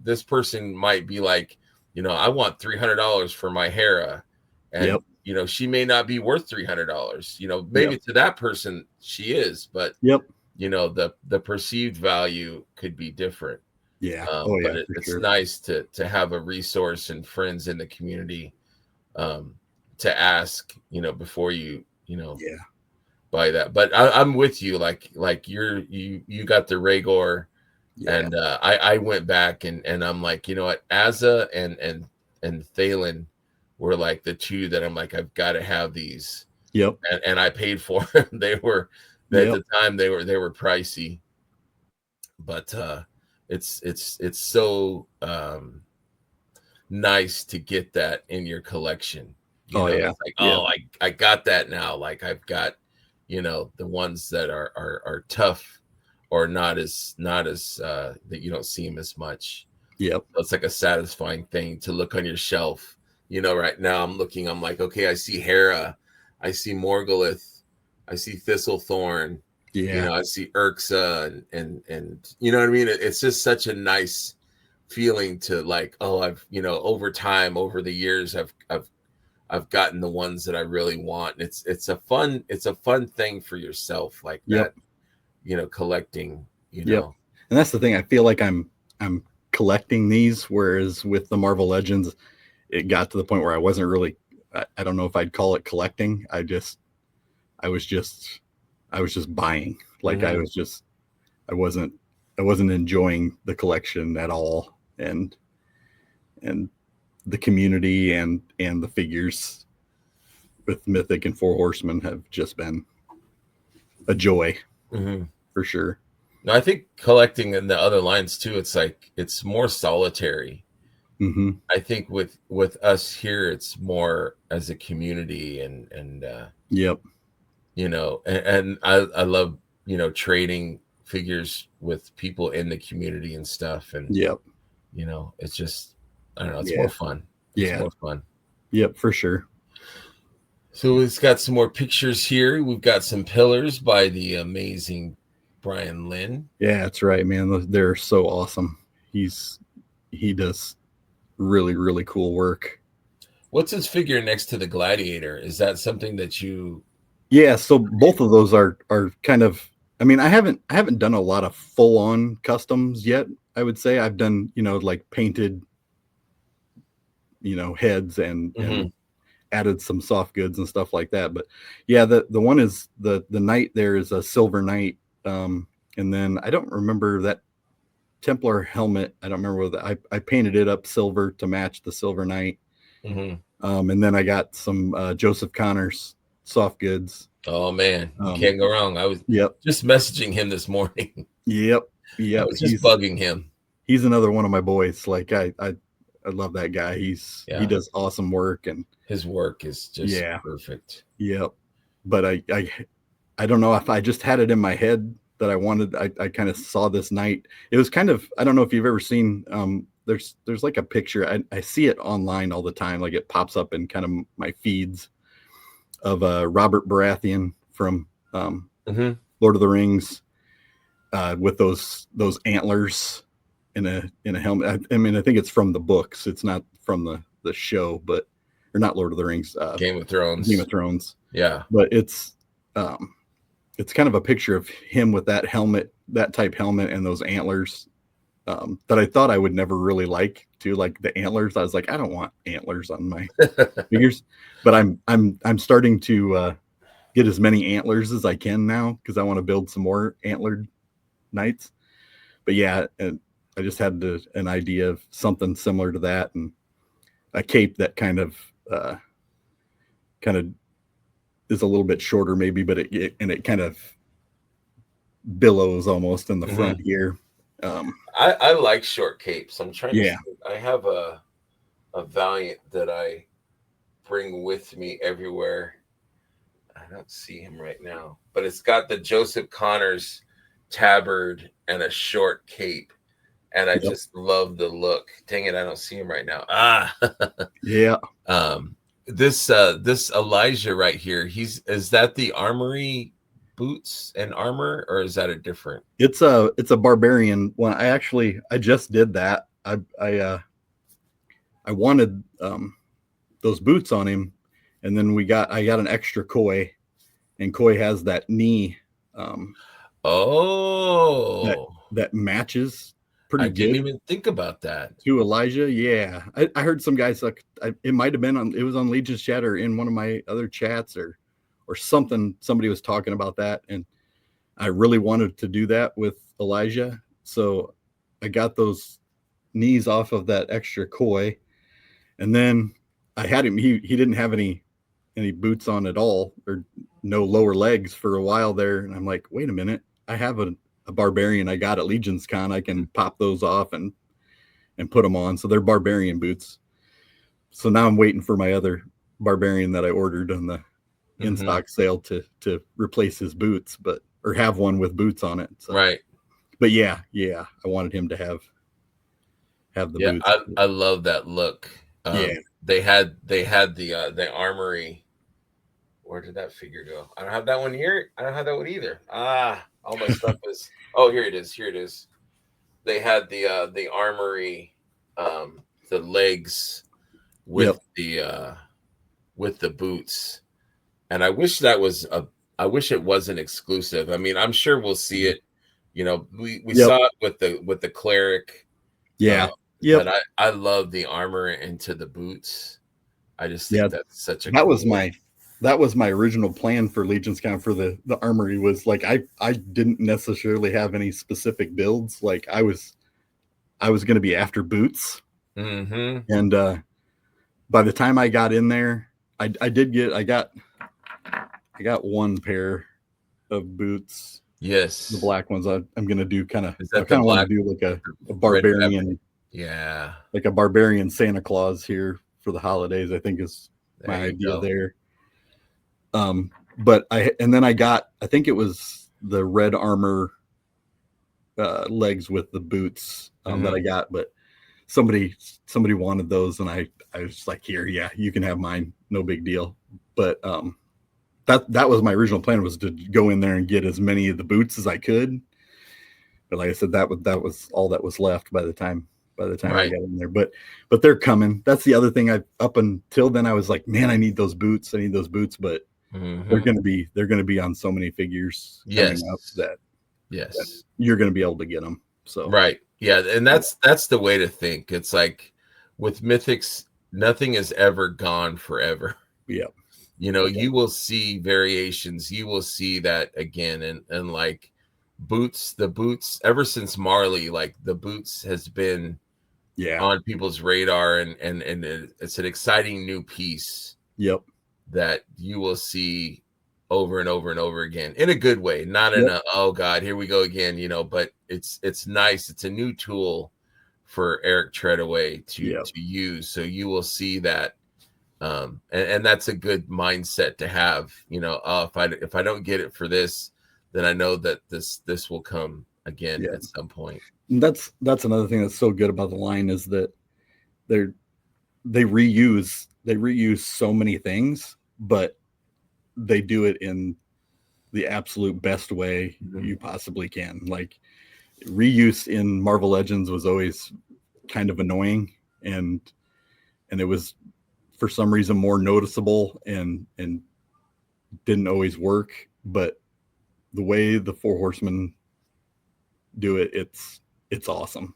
this person might be like, I want $300 for my Hera, and she may not be worth $300. Maybe to that person she is, but the perceived value could be different. But it's nice to have a resource and friends in the community to ask, before you buy that. But I'm with you, like you got the Rhaegar, and I went back and I'm like, Azza and Thalen were like the two that I'm like, I've got to have these. And I paid for them. They were at the time they were pricey, but it's so nice to get that in your collection. It's like, I got that now. Like, I've got the ones that are tough, or not as that you don't see them as much. So it's like a satisfying thing to look on your shelf. Right now I'm like, okay, I see Hera, I see Morgulith, I see Thistlethorn, I see Urxa, and you know what I mean? It's just such a nice feeling to, like, oh, I've over time, over the years, I've I've gotten the ones that I really want. And it's a fun thing for yourself, like Yep. that, collecting, Yep. And that's the thing. I feel like I'm collecting these, whereas with the Marvel Legends, it got to the point where I wasn't really, I don't know if I'd call it collecting. I was just buying. Like I wasn't enjoying the collection at all. And the community and the figures with Mythic and Four Horsemen have just been a joy for sure. No, I think collecting in the other lines too, it's like it's more solitary. I think with us here, it's more as a community and yep. And I love trading figures with people in the community and stuff, and yep. It's just, I don't know, it's more fun. It's more fun. Yep, for sure. So it's got some more pictures here. We've got some pillars by the amazing Brian Lynn. Yeah, that's right, man. They're so awesome. He does really, really cool work. What's his figure next to the Gladiator? Is that something that you? Yeah, so both of those are kind of, I mean, I haven't done a lot of full on customs yet. I would say I've done, like painted, heads and added some soft goods and stuff like that. But yeah, the one is the knight there is a silver knight. And then I don't remember that Templar helmet. I don't remember whether I painted it up silver to match the silver knight. And then I got some Joseph Connors soft goods. Oh man, you can't go wrong. I was just messaging him this morning. Yep. I was just bugging him. He's another one of my boys. Like I love that guy. He does awesome work, and his work is just perfect. Yep. But I don't know if I just had it in my head that I wanted. I kind of saw this night. It was kind of, I don't know if you've ever seen, there's like a picture. I see it online all the time. Like it pops up in kind of my feeds of Robert Baratheon from Lord of the Rings with those antlers in a helmet. I mean, I think it's from the books. It's not from the show, but or not Lord of the Rings. Game of Thrones. Yeah. But it's kind of a picture of him with that helmet, that type helmet, and those antlers that I thought I would never really like the antlers. I was like, I don't want antlers on my figures, but I'm starting to get as many antlers as I can now because I want to build some more antlered knights. But yeah, and I just had an idea of something similar to that, and a cape that kind of is a little bit shorter maybe, but it kind of billows almost in the front here. I like short capes. I'm trying to see. I have a Valiant that I bring with me everywhere. I don't see him right now, but it's got the Joseph Connors tabard and a short cape, and I just love the look. Dang it, I don't see him right now. Yeah. This Elijah right here, is that the armory boots and armor, or is that a different? It's a barbarian one. I just did that. I wanted those boots on him, and then I got an extra koi, and koi has that knee that matches pretty good. I didn't even think about that. To Elijah. Yeah. I heard some guys like it might have been it was on Legion's chat or in one of my other chats or something. Somebody was talking about that, and I really wanted to do that with Elijah. So I got those knees off of that extra koi, and then I had him. He didn't have any boots on at all, or no lower legs for a while there. And I'm like, wait a minute, I have a barbarian I got at Legion's Con. I can pop those off and put them on. So they're barbarian boots. So now I'm waiting for my other barbarian that I ordered on the in-stock sale to replace his boots, or have one with boots on it. So. Right. But yeah, I wanted him to have the boots. I love that look. They had the armory. Where did that figure go? I don't have that one here. I don't have that one either. All my stuff is. Oh, here it is. They had the armory, the legs with the with the boots, and I wish that was I wish it wasn't exclusive. I mean, I'm sure we'll see it. You know, we saw it with the cleric. Yeah. But I love the armor into the boots. I just think that's such a that cool. was my original plan for Legion's Con for the armory. Was like I didn't necessarily have any specific builds. Like I was going to be after boots. Mm-hmm. And by the time I got in there, I got one pair of boots. Yes, the black ones. I'm going to do kind of. I the kind of want to black do like a red barbarian. Yeah, like a barbarian Santa Claus here for the holidays. I think is my idea there. But then I got, I think it was the red armor legs with the boots that I got, but somebody wanted those, and I was like, here, yeah, you can have mine, no big deal. But that was my original plan, was to go in there and get as many of the boots as I could. But like I said, that was all that was left by the time I got in there. But they're coming. That's the other thing. Up until then I was like, man, I need those boots. But they're going to be on so many figures coming up that you're going to be able to get them. So yeah, and that's the way to think. It's like with Mythics, nothing is ever gone forever. Yeah. You know, you will see variations. You will see that again, and like the boots ever since Marley, like the boots has been on people's radar, and it's an exciting new piece. That you will see over and over and over again in a good way, not in a, oh God, here we go again, you know, but it's nice. It's a new tool for Eric Treadaway to use. So you will see that. And that's a good mindset to have, you know, if I don't get it for this, then I know that this will come again at some point. And that's another thing that's so good about the line, is that they reuse so many things, but they do it in the absolute best way you possibly can. Like reuse in Marvel Legends was always kind of annoying, and it was for some reason more noticeable and didn't always work. But the way the Four Horsemen do it, it's awesome.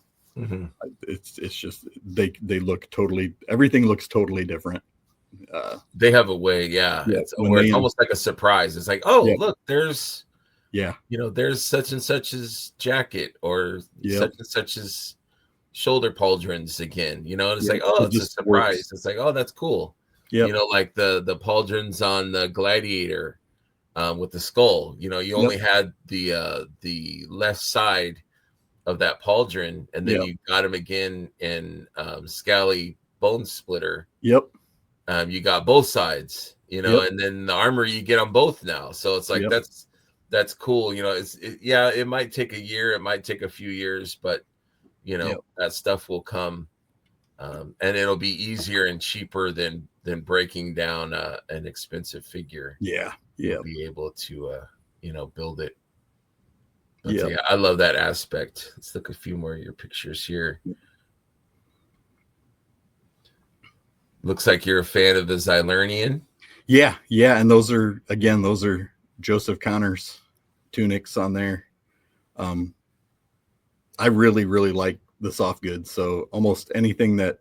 It's just they look totally, everything looks totally different. They have a way, it's almost like a surprise. It's like, oh, look, there's you know, there's such and such's jacket, or such and such's shoulder pauldrons again, you know, and it's like, oh, it's a surprise. Works. It's like, oh, that's cool. You know, like the pauldrons on the Gladiator with the skull, you know, you only had the left side of that pauldron, and then you got him again in Scally Bone Splitter. You got both sides, you know, and then the armor you get on both now. So it's like that's cool, you know. It might take a year, it might take a few years, but you know, that stuff will come, and it'll be easier and cheaper than breaking down an expensive figure. You'll be able to you know, build it. But yeah, I love that aspect. Let's look a few more of your pictures here. Looks like you're a fan of the Xylernian. Yeah, and those are Joseph Connor's tunics on there. I really like the soft goods, so almost anything that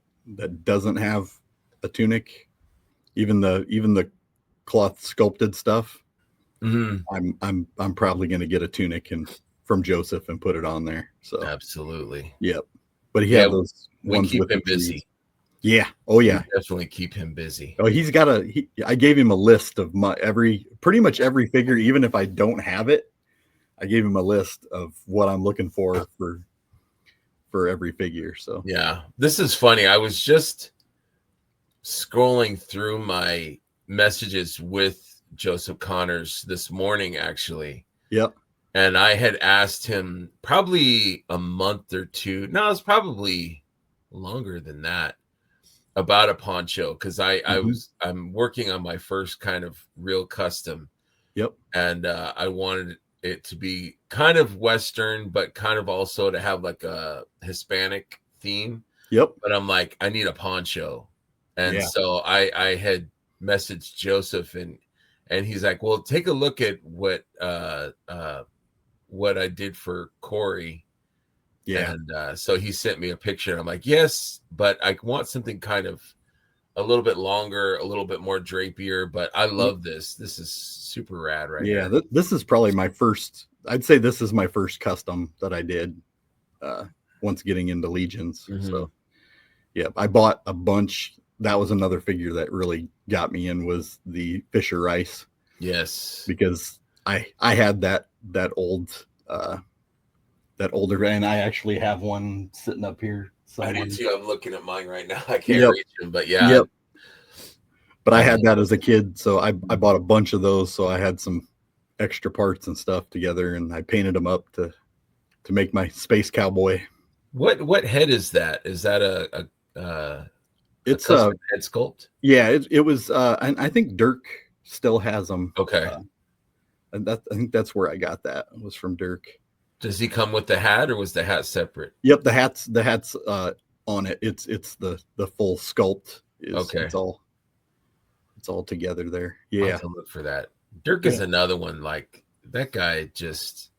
doesn't have a tunic, even the cloth sculpted stuff, I'm probably going to get a tunic from Joseph and put it on there. So absolutely, but he had those ones keep him busy. Oh yeah, we definitely keep him busy. Oh, he's got I gave him a list of pretty much every figure, even if I don't have it. I gave him a list of what I'm looking for every figure. So yeah, this is funny. I was just scrolling through my messages with Joseph Connors this morning, actually. And I had asked him probably a month or two. No, it's probably longer than that, about a poncho, because I'm working on my first kind of real custom. And I wanted it to be kind of Western, but kind of also to have like a Hispanic theme. But I'm like, I need a poncho. And so I had messaged Joseph, and he's like, well, take a look at what I did for Corey. Yeah. And so he sent me a picture, and I'm like, yes, but I want something kind of a little bit longer, a little bit more drapier, but I love this. This is super rad right Yeah, here. this is probably my first, I'd say this is my first custom that I did once getting into Legions. Mm-hmm. So yeah, I bought a bunch. That was another figure that really got me in, was the Fisher Rice. Yes. Because I had that old that older, and I actually have one sitting up here somewhere. I do too. I'm looking at mine right now. I can't reach him, but yeah. Yep. But I had that as a kid, so I bought a bunch of those, so I had some extra parts and stuff together, and I painted them up to make my space cowboy. What head is that? Is that it's a custom head sculpt? Yeah, it was and I think Dirk still has them. Okay. And I think that's where I got that. It was from Dirk. Does he come with the hat, or was the hat separate? Yep, the hat's on it. It's the full sculpt. Okay. It's all together there. Yeah. I'll have to look for that. Dirk is another one. Like, that guy just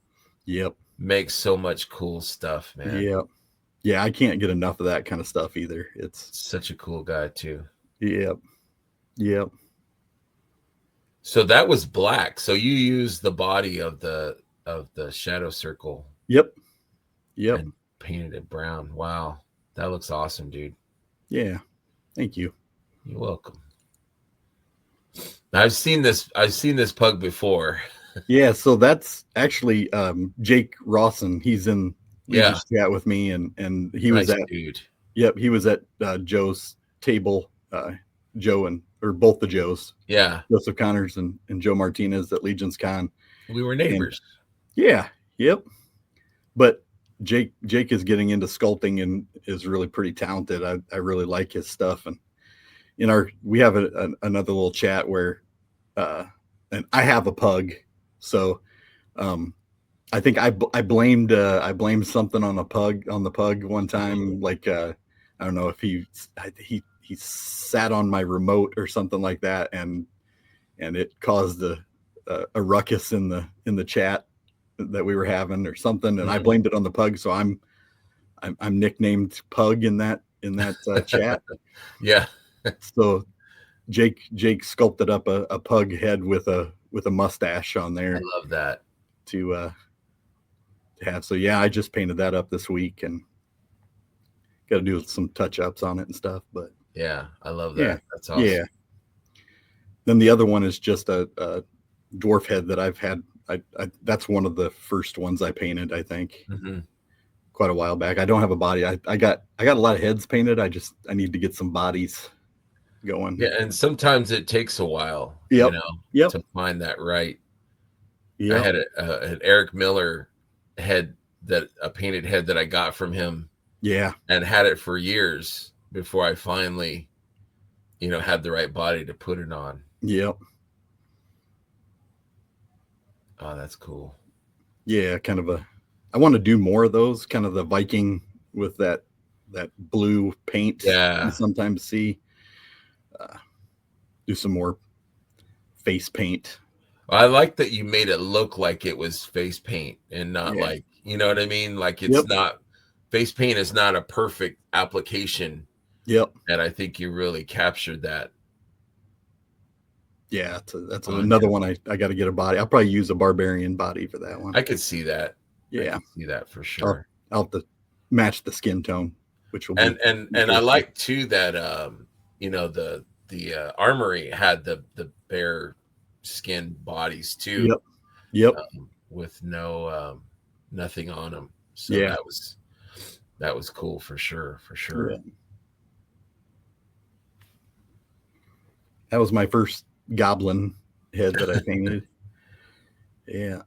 makes so much cool stuff, man. Yep. Yeah, I can't get enough of that kind of stuff either. It's such a cool guy too. Yep. So that was black. So you used the body of the shadow circle. Yep. And painted it brown. Wow. That looks awesome, dude. Yeah. Thank you. You're welcome. I've seen this pug before. Yeah, so that's actually Jake Rawson. He's in Legion's chat with me, and he was at dude. Yep, he was at Joe's table. Joe or both the Joes. Yeah. Joseph Connors and Joe Martinez at Legion's Con. We were neighbors. And, yep. But Jake is getting into sculpting and is really pretty talented. I really like his stuff. And we have another little chat where and I have a pug. So I think I blamed something on the pug one time. Like I don't know if he sat on my remote or something like that, and it caused a ruckus in the chat that we were having or something, and I blamed it on the pug. So I'm nicknamed Pug in that chat. Yeah. So Jake sculpted up a pug head with a mustache on there. I love that. To have. So yeah, I just painted that up this week and got to do some touch ups on it and stuff. But yeah, I love that. Yeah, that's awesome. Yeah. Then the other one is just a dwarf head that I've had. That's one of the first ones I painted, I think, quite a while back. I don't have a body. I got a lot of heads painted. I need to get some bodies going. Yeah, and sometimes it takes a while, to find that right. Yep. I had an Eric Miller head, a painted head that I got from him. Yeah. And had it for years before I finally, had the right body to put it on. Yep. Oh, that's cool. Yeah, kind of I want to do more of those, kind of the Viking with that blue paint. Yeah. You sometimes see. Do some more face paint. I like that you made it look like it was face paint and not like, you know what I mean? Like it's not, face paint is not a perfect application. Yep. And I think you really captured that. Yeah, that's another one I got to get a body. I'll probably use a barbarian body for that one. I could see that. Yeah. I could see that for sure. I'll have to match the skin tone, which will be and I like too that the armory had the bare skin bodies too. Yep. With no nothing on them. So that was cool for sure. Yeah. That was my first goblin head that I painted. Yeah.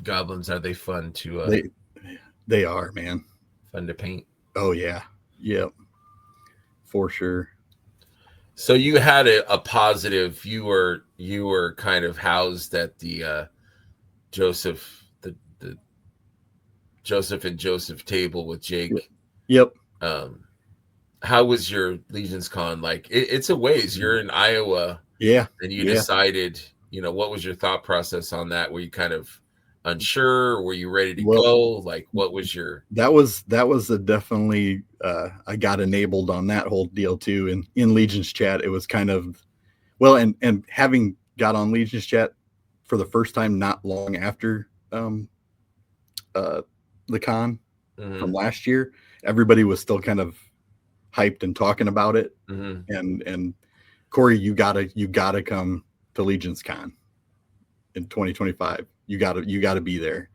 Goblins, are they fun to they are, man. Fun to paint. Oh yeah. Yep. For sure. So you had a positive. You were kind of housed at the Joseph and Joseph table with Jake. Yep. how was your Legions Con? Like it's a ways. You're in Iowa, Yeah. and you Yeah. decided. What was your thought process on that? Were you kind of unsure? Were you ready to Well, go? Like, what was your? that was a definitely I got enabled on that whole deal too. And in Legion's chat, it was kind of well, and having got on Legion's chat for the first time not long after uh, the con from last year, everybody was still kind of hyped and talking about it. And Corey, you gotta come to Legion's Con in 2025. You gotta be there.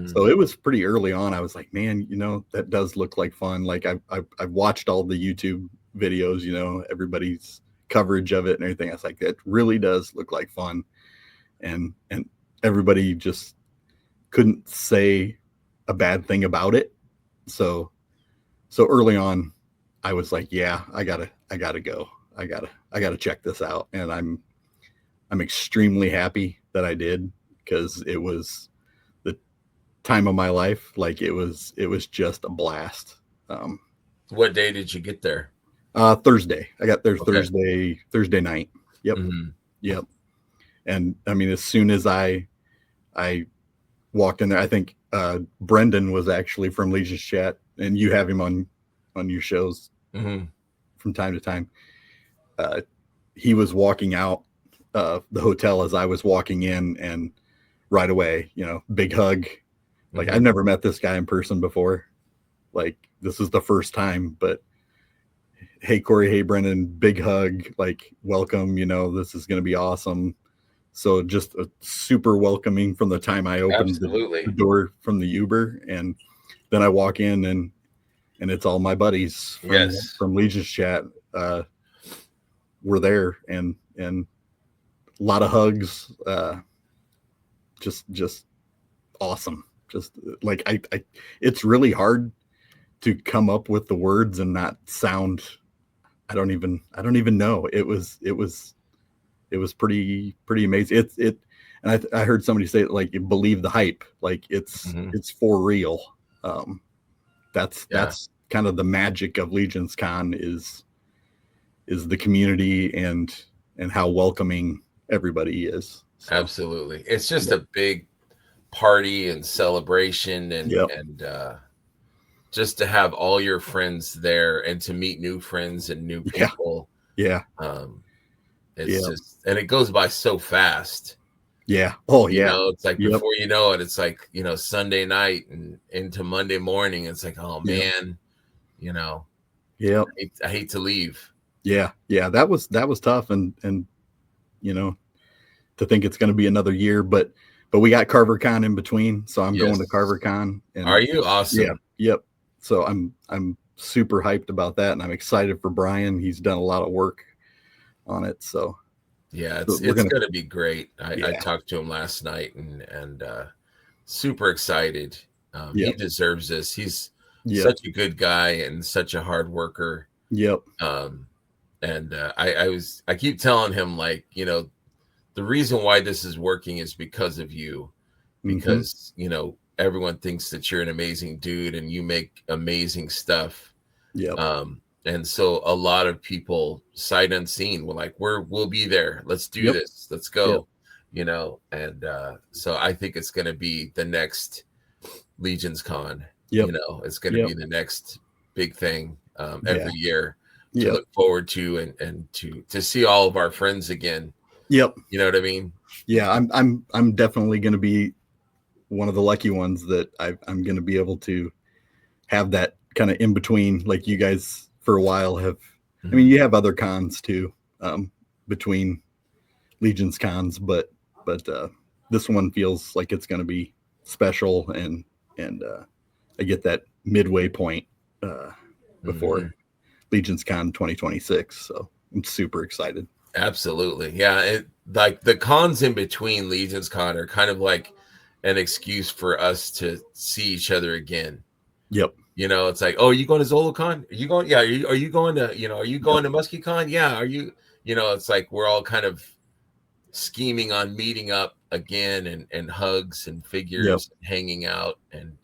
So it was pretty early on. I was like, man, that does look like fun. Like I've watched all the YouTube videos, everybody's coverage of it and everything. I was like, that really does look like fun. And everybody just couldn't say a bad thing about it. So early on, I was like, yeah, I gotta go. I gotta check this out. And I'm extremely happy that I did, because it was the time of my life. Like it was just a blast. What day did you get there? Thursday. I got there Okay. Thursday night. Yep. Yep. And I mean, as soon as I walked in there, I think Brendan was actually from Legion's chat, and you have him on your shows from time to time. He was walking out the hotel as I was walking in, and right away, big hug. Like I've never met this guy in person before. Like this is the first time, but hey, Corey, hey, Brendan, big hug, like welcome, this is going to be awesome. So just a super welcoming from the time I opened the door from the Uber. And then I walk in, and it's all my buddies from Legion's chat. Were there, and a lot of hugs. Just awesome. Just like I it's really hard to come up with the words and not sound. I don't even know. It was pretty amazing. And I heard somebody say it, like, believe the hype. Like it's for real. That's kind of the magic of Legion's Con is the community and how welcoming everybody is. So. Absolutely. It's just a big party and celebration, and just to have all your friends there and to meet new friends and new people. Yeah. It's just, and it goes by so fast. Yeah. Oh yeah. It's like before you know it, it's like, Sunday night and into Monday morning. It's like, oh man, Yeah. I hate to leave. Yeah. Yeah. That was tough. And to think it's going to be another year, but we got CarverCon in between. So I'm going to CarverCon. And are you? Awesome. Yeah. Yep. So I'm super hyped about that. And I'm excited for Brian. He's done a lot of work on it. So yeah, it's going to be great. I talked to him last night, and super excited. He deserves this. He's such a good guy and such a hard worker. Yep. And I keep telling him, like, the reason why this is working is because of you, because everyone thinks that you're an amazing dude and you make amazing stuff. Yeah. And so a lot of people, sight unseen, were like, we'll be there. Let's do this. Let's go. And so I think it's going to be the next Legion's Con. It's going to be the next big thing every year to look forward to, and to see all of our friends again. Yep. You know what I mean? Yeah, I'm definitely going to be one of the lucky ones that I'm going to be able to have that kind of in between, like you guys for a while have. I mean, you have other cons too, between Legion's cons, but this one feels like it's going to be special, and I get that midway point before Legion's Con 2026. So I'm super excited. Absolutely. Yeah. Like the cons in between Legion's Con are kind of like an excuse for us to see each other again. Yep. It's like, oh, are you going to ZoloCon? Are you going? Yeah. Are you going to, are you going to MuskyCon? Yeah. Are you, it's like we're all kind of scheming on meeting up again, and hugs and figures and hanging out. And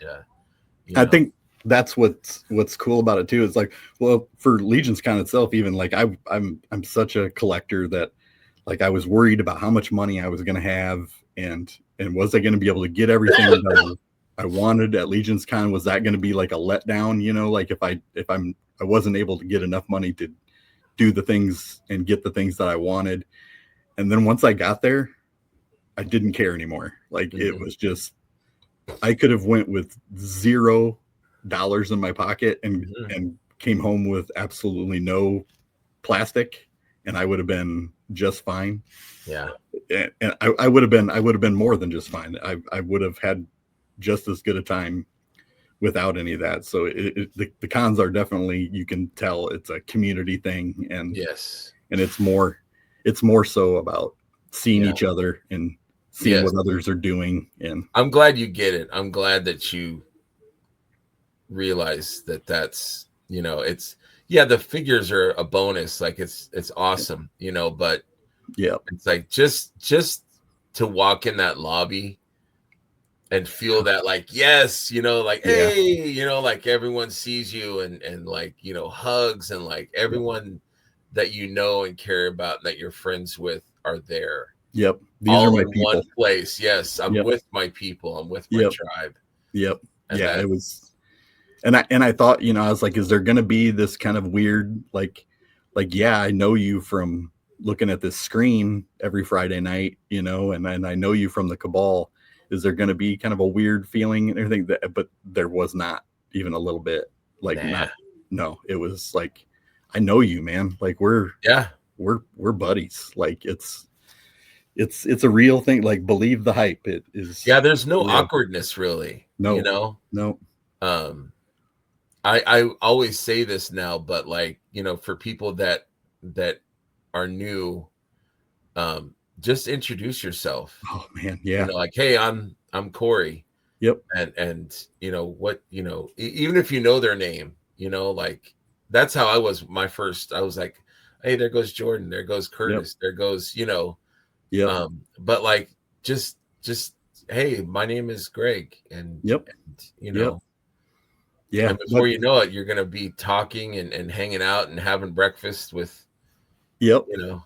I think that's what's cool about it too. It's like, well, for Legion's Con itself, even like I'm such a collector that like I was worried about how much money I was going to have, and was I going to be able to get everything that I wanted at Legion's Con? Was that going to be like a letdown? You know, like if I wasn't able to get enough money to do the things and get the things that I wanted. And then once I got there, I didn't care anymore. Like it was just, I could have went with $0 in my pocket and came home with absolutely no plastic, and I would have been just fine. Yeah. And I would have been more than just fine. I would have had just as good a time without any of that. So the cons are definitely, you can tell it's a community thing, and yes, and it's more so about seeing each other and seeing what others are doing. And I'm glad you get it. I'm glad that you realize that that's, you know, it's, yeah, the figures are a bonus. Like it's awesome, you know, but yeah, it's like just to walk in that lobby and feel that, like, yes, you know, like, hey, you know, like everyone sees you and like, you know, hugs, and like everyone that you know and care about and that you're friends with are there. Yep. These All are my in people. one place. Yes, I'm with my people. I'm with my tribe. Yep. And yeah, it was. And I thought, you know, I was like, is there going to be this kind of weird, like, yeah, I know you from looking at this screen every Friday night, you know, and I know you from the Cabal. Is there going to be kind of a weird feeling and everything? But there was not even a little bit. Like, no, it was like, I know you, man. Like we're buddies. Like it's a real thing. Like, believe the hype. It is. Yeah, there's no awkwardness really. No, you know, no. I always say this now, but like, you know, for people that are new, just introduce yourself. Oh man, yeah. You know, like, hey, I'm Corey. Yep. And you know what, you know, even if you know their name, you know, like that's how I was I was like, hey, there goes Jordan, there goes Curtis, there goes, you know, but like just hey, my name is Greg, and you know, and before you know it, you're gonna be talking and hanging out and having breakfast with, you know.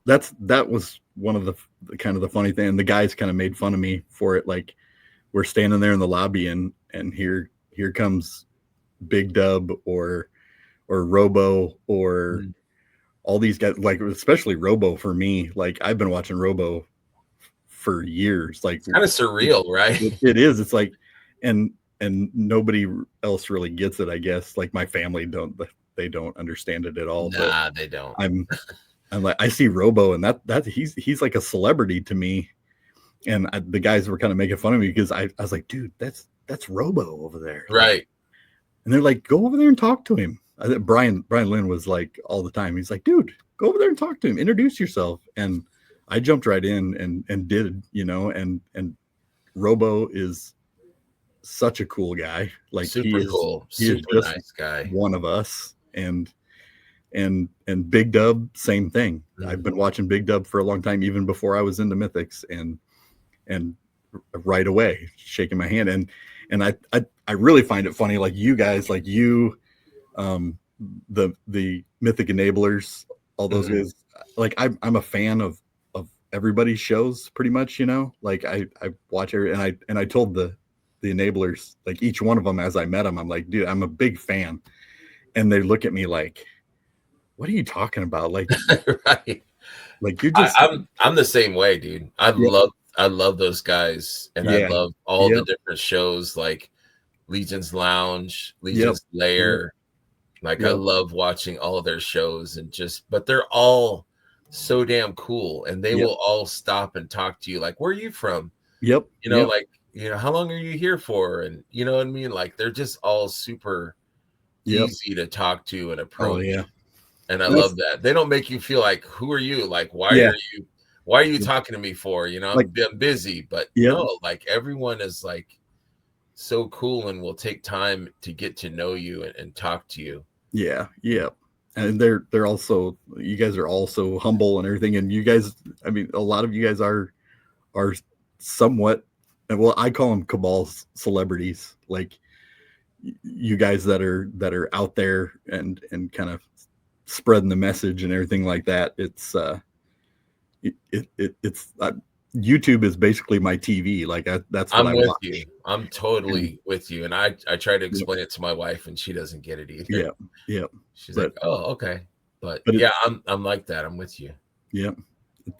That was one of the kind of the funny thing, and the guys kind of made fun of me for it. Like, we're standing there in the lobby, and here comes Big Dub or Robo or all these guys, like especially Robo for me. Like, I've been watching Robo for years. Like, it's kind of surreal, right? It is. It's like, and nobody else really gets it, I guess. Like, my family don't understand it at all. Nah, they don't. I'm like, I see Robo, and that he's like a celebrity to me. And the guys were kind of making fun of me because I was like, dude, that's Robo over there. Right. And they're like, go over there and talk to him. Brian Lynn was like, all the time, he's like, dude, go over there and talk to him, introduce yourself. And I jumped right in and did, you know, and Robo is such a cool guy. Like, super cool, super nice guy, one of us. And Big Dub, same thing. I've been watching Big Dub for a long time, even before I was into Mythics, and right away shaking my hand. And I really find it funny, like you guys, like you, the Mythic Enablers, all those guys. Like, I'm a fan of everybody's shows pretty much, you know. Like, I watch her, and I told the Enablers, like each one of them as I met them, I'm like, dude, I'm a big fan. And they look at me like, what are you talking about? Like, right. Like, you're just, I'm the same way, dude. I love those guys, and I love all the different shows, like Legion's Lounge, Legion's Lair. Like, I love watching all of their shows, and but they're all so damn cool, and they will all stop and talk to you. Like, where are you from? You know, like, you know, how long are you here for? And you know what I mean? Like, they're just all super easy to talk to and approach. And I love that. They don't make you feel like, who are you? Like, why are you talking to me for? You know, I'm busy. But no, like, everyone is like so cool and will take time to get to know you and talk to you. Yeah. And they're also, you guys are also humble and everything. And you guys, I mean, a lot of you guys are somewhat, well, I call them Cabal celebrities. Like, you guys that are out there and kind of spreading the message and everything like that. It's YouTube is basically my TV. Like that's what I'm I with watch. you. I'm totally with you. And I try to explain it to my wife, and she doesn't get it either. Yeah, yeah. She's But like, "Oh, okay." But but yeah, it's I'm like that. I'm with you. yeah,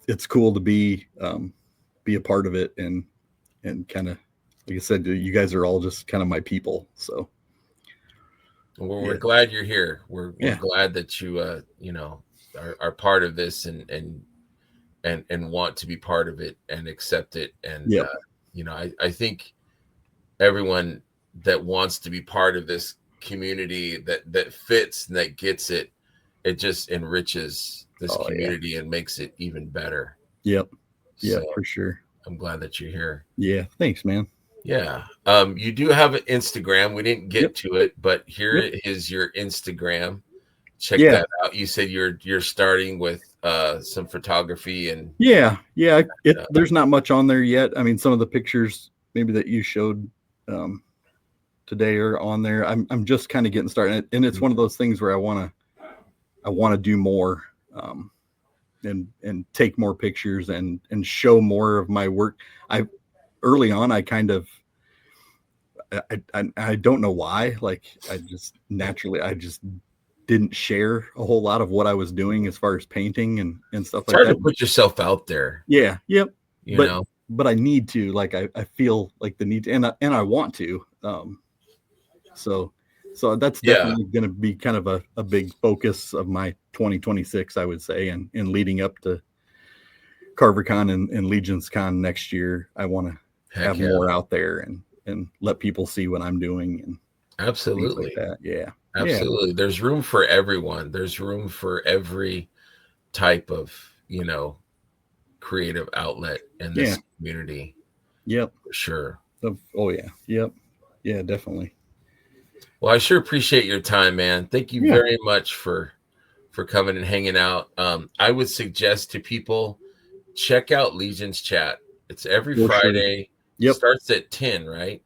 it's cool to be a part of it and kind of like I said, you guys are all just kind of my people. So Well, we're yeah, glad you're here. We're yeah, glad that you you know are part of this and want to be part of it and accept it. And yep. you know, I think everyone that wants to be part of this community that fits and that gets it, it just enriches this Oh yeah, community and makes it even better. yep, yeah, So for sure. I'm glad that you're here. Yeah, thanks, man. Yeah. You do have an Instagram. We didn't get Yep, to it, but here yep. is your Instagram. Check Yeah, that out. You said you're starting with some photography and yeah. uh, There's not much on there yet. I mean, some of the pictures maybe that you showed um, today are on there. I'm just kind of getting started, and it's one of those things where I want to do more, and take more pictures and show more of my work. I early on I kind of I don't know why, like I just didn't share a whole lot of what I was doing as far as painting and stuff it's like hard to that. put yourself out there, Yeah, yep. you But know. I need to, like I feel like the need to, and I want to. So that's Yeah, definitely going to be kind of a big focus of my 2026, I would say, and leading up to CarverCon and Legions Con next year. I want to heck have yeah. more out there and let people see what I'm doing and things like Absolutely. that. Yeah, yeah, Absolutely. There's room for everyone. There's room for every type of, you know, creative outlet in yeah, this community yep. for sure. Oh yeah, yep, yeah, definitely. Well, I sure appreciate your time, man. Thank you Yeah, very much for coming and hanging out. I would suggest to people check out Legion's Chat. It's every for sure. Friday. Yep. Starts at 10, right?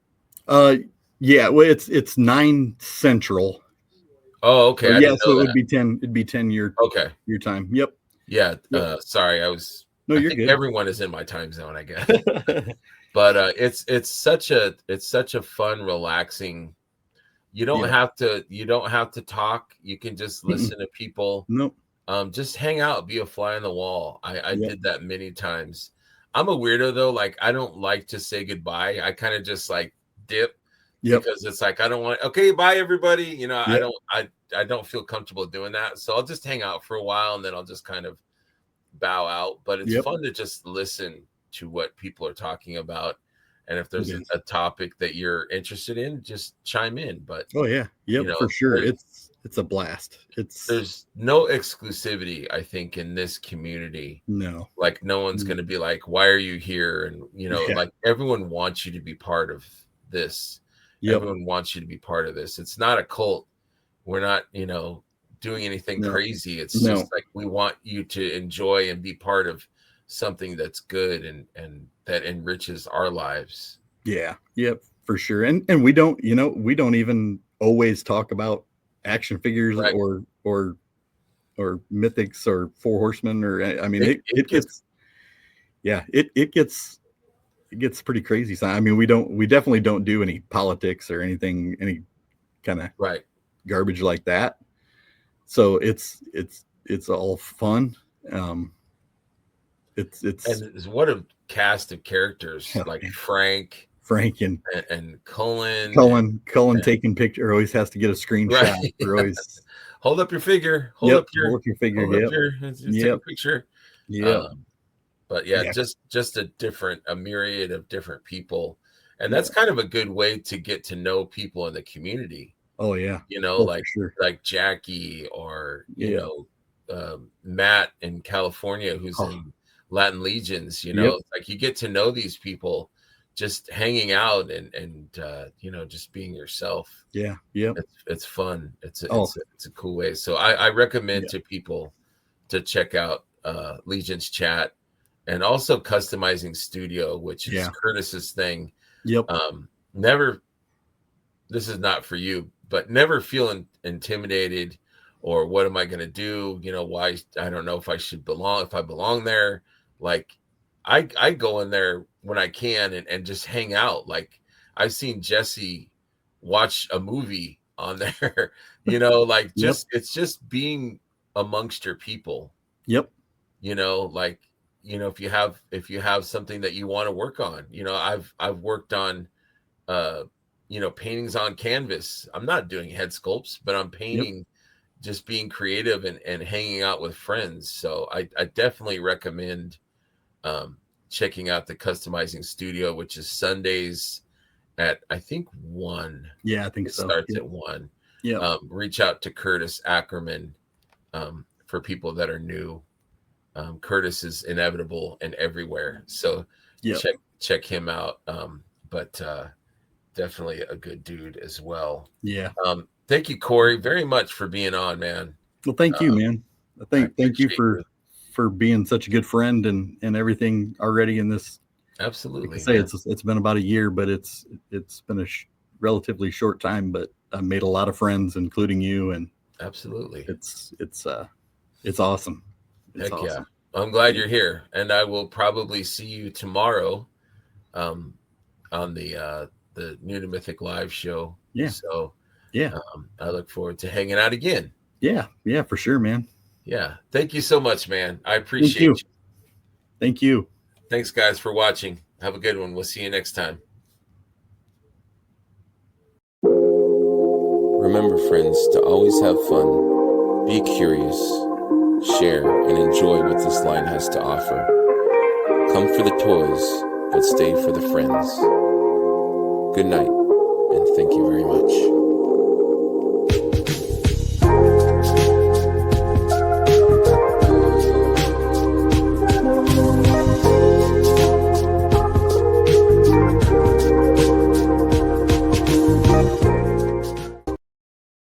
Uh, yeah. Well, it's 9 Central. Oh, So okay. I yeah, didn't so know it would that. be 10. It'd be 10 Okay. your time. Yep. Yeah. Yep. Sorry, No, I you're think good. everyone is in my time zone, I guess. But it's such a fun, relaxing. Yeah. You don't have to talk. You can just Mm-mm. listen to people. Nope. Just hang out, be a fly on the wall. I Yep. did that many times. I'm a weirdo though. Like I don't like to say goodbye. I kind of just like dip Yep. because it's like I don't want. Okay, bye everybody. You know, Yep. I don't feel comfortable doing that. So I'll just hang out for a while and then I'll just kind of bow out. But it's Yep. fun to just listen to what people are talking about. And if It there's is. a topic that you're interested in, just chime in. But Oh yeah. you Yep. know, For sure. It's a blast. It's there's no exclusivity, I think, in this community. no. Like no one's Mm. going to be like, why are you here? And you know, Yeah. like everyone wants you to be part of this. Yep. Everyone wants you to be part of this. It's not a cult. We're not, you know, doing anything No. crazy. It's just No. like we want you to enjoy and be part of something that's good and that enriches our lives. Yeah. Yep. For sure. And we don't even always talk about action figures Right. or mythics or four horsemen or I mean It it gets gets yeah it gets pretty crazy. So I mean we definitely don't do any politics or any kind of right. garbage like that. So it's all fun. Um it's And what a cast of characters oh, like man. Frank Frank and and Cullen Cullen and taking picture always has to get a right. screenshot. We're always Hold up your figure. yep, hold up your figure. Hold up Yep. your take a Yep. picture. Yep. Um, but yeah, Yeah. just a myriad of different people. And Yeah. that's kind of a good way to get to know people in the community, Oh yeah. you know, Oh for sure. like Jackie or you Yeah. know, Matt in California who's Oh, in Latin Legions, you know, yep. it's like you get to know these people just hanging out and you know, just being yourself. Yeah. Yep. It's fun. Oh It's a cool way. So I recommend yeah. to people to check out Legion's Chat and also Customizing Studio, which is Yeah. Curtis's thing. Yep. Never this is not for you, but never feel intimidated or what am I going to do? You know, why I don't know if I should belong, if I belong there. Like I go in there when I can and just hang out. Like I've seen Jesse watch a movie on there, you know, like Yep. just it's just being amongst your people, Yep. you know, like, you know, if you have something that you want to work on, you know, I've worked on you know, paintings on canvas. I'm not doing head sculpts, but I'm Yep. painting, just being creative and hanging out with friends. So I definitely recommend checking out the customizing studio, which is Sundays at I think 1. Yeah, I think It so. starts Yep. at 1. Yep. Reach out to Curtis Ackerman for people that are new. Curtis is inevitable and everywhere, so Yep. check him out. But definitely a good dude as well. Yeah. Thank you, Corey, very much for being on, man. Well, thank you, man. I Thank you appreciate you. for being such a good friend and everything already in this. Like I Absolutely, say, man. it's been about a year, but it's been a relatively short time. But I've made a lot of friends, including you, and Absolutely. it's awesome. It's Heck yeah. awesome. I'm glad you're here, and I will probably see you tomorrow um, on the New to Mythic live show. Yeah. So Yeah. I look forward to hanging out again. Yeah. Yeah, for sure, man. Yeah. Thank you so much, man. I Thank appreciate you. you. Thank you. Thanks, guys, for watching. Have a good one. We'll see you next time. Remember, friends, to always have fun, be curious, share, and enjoy what this line has to offer. Come for the toys, but stay for the friends. Good night, and thank you very much.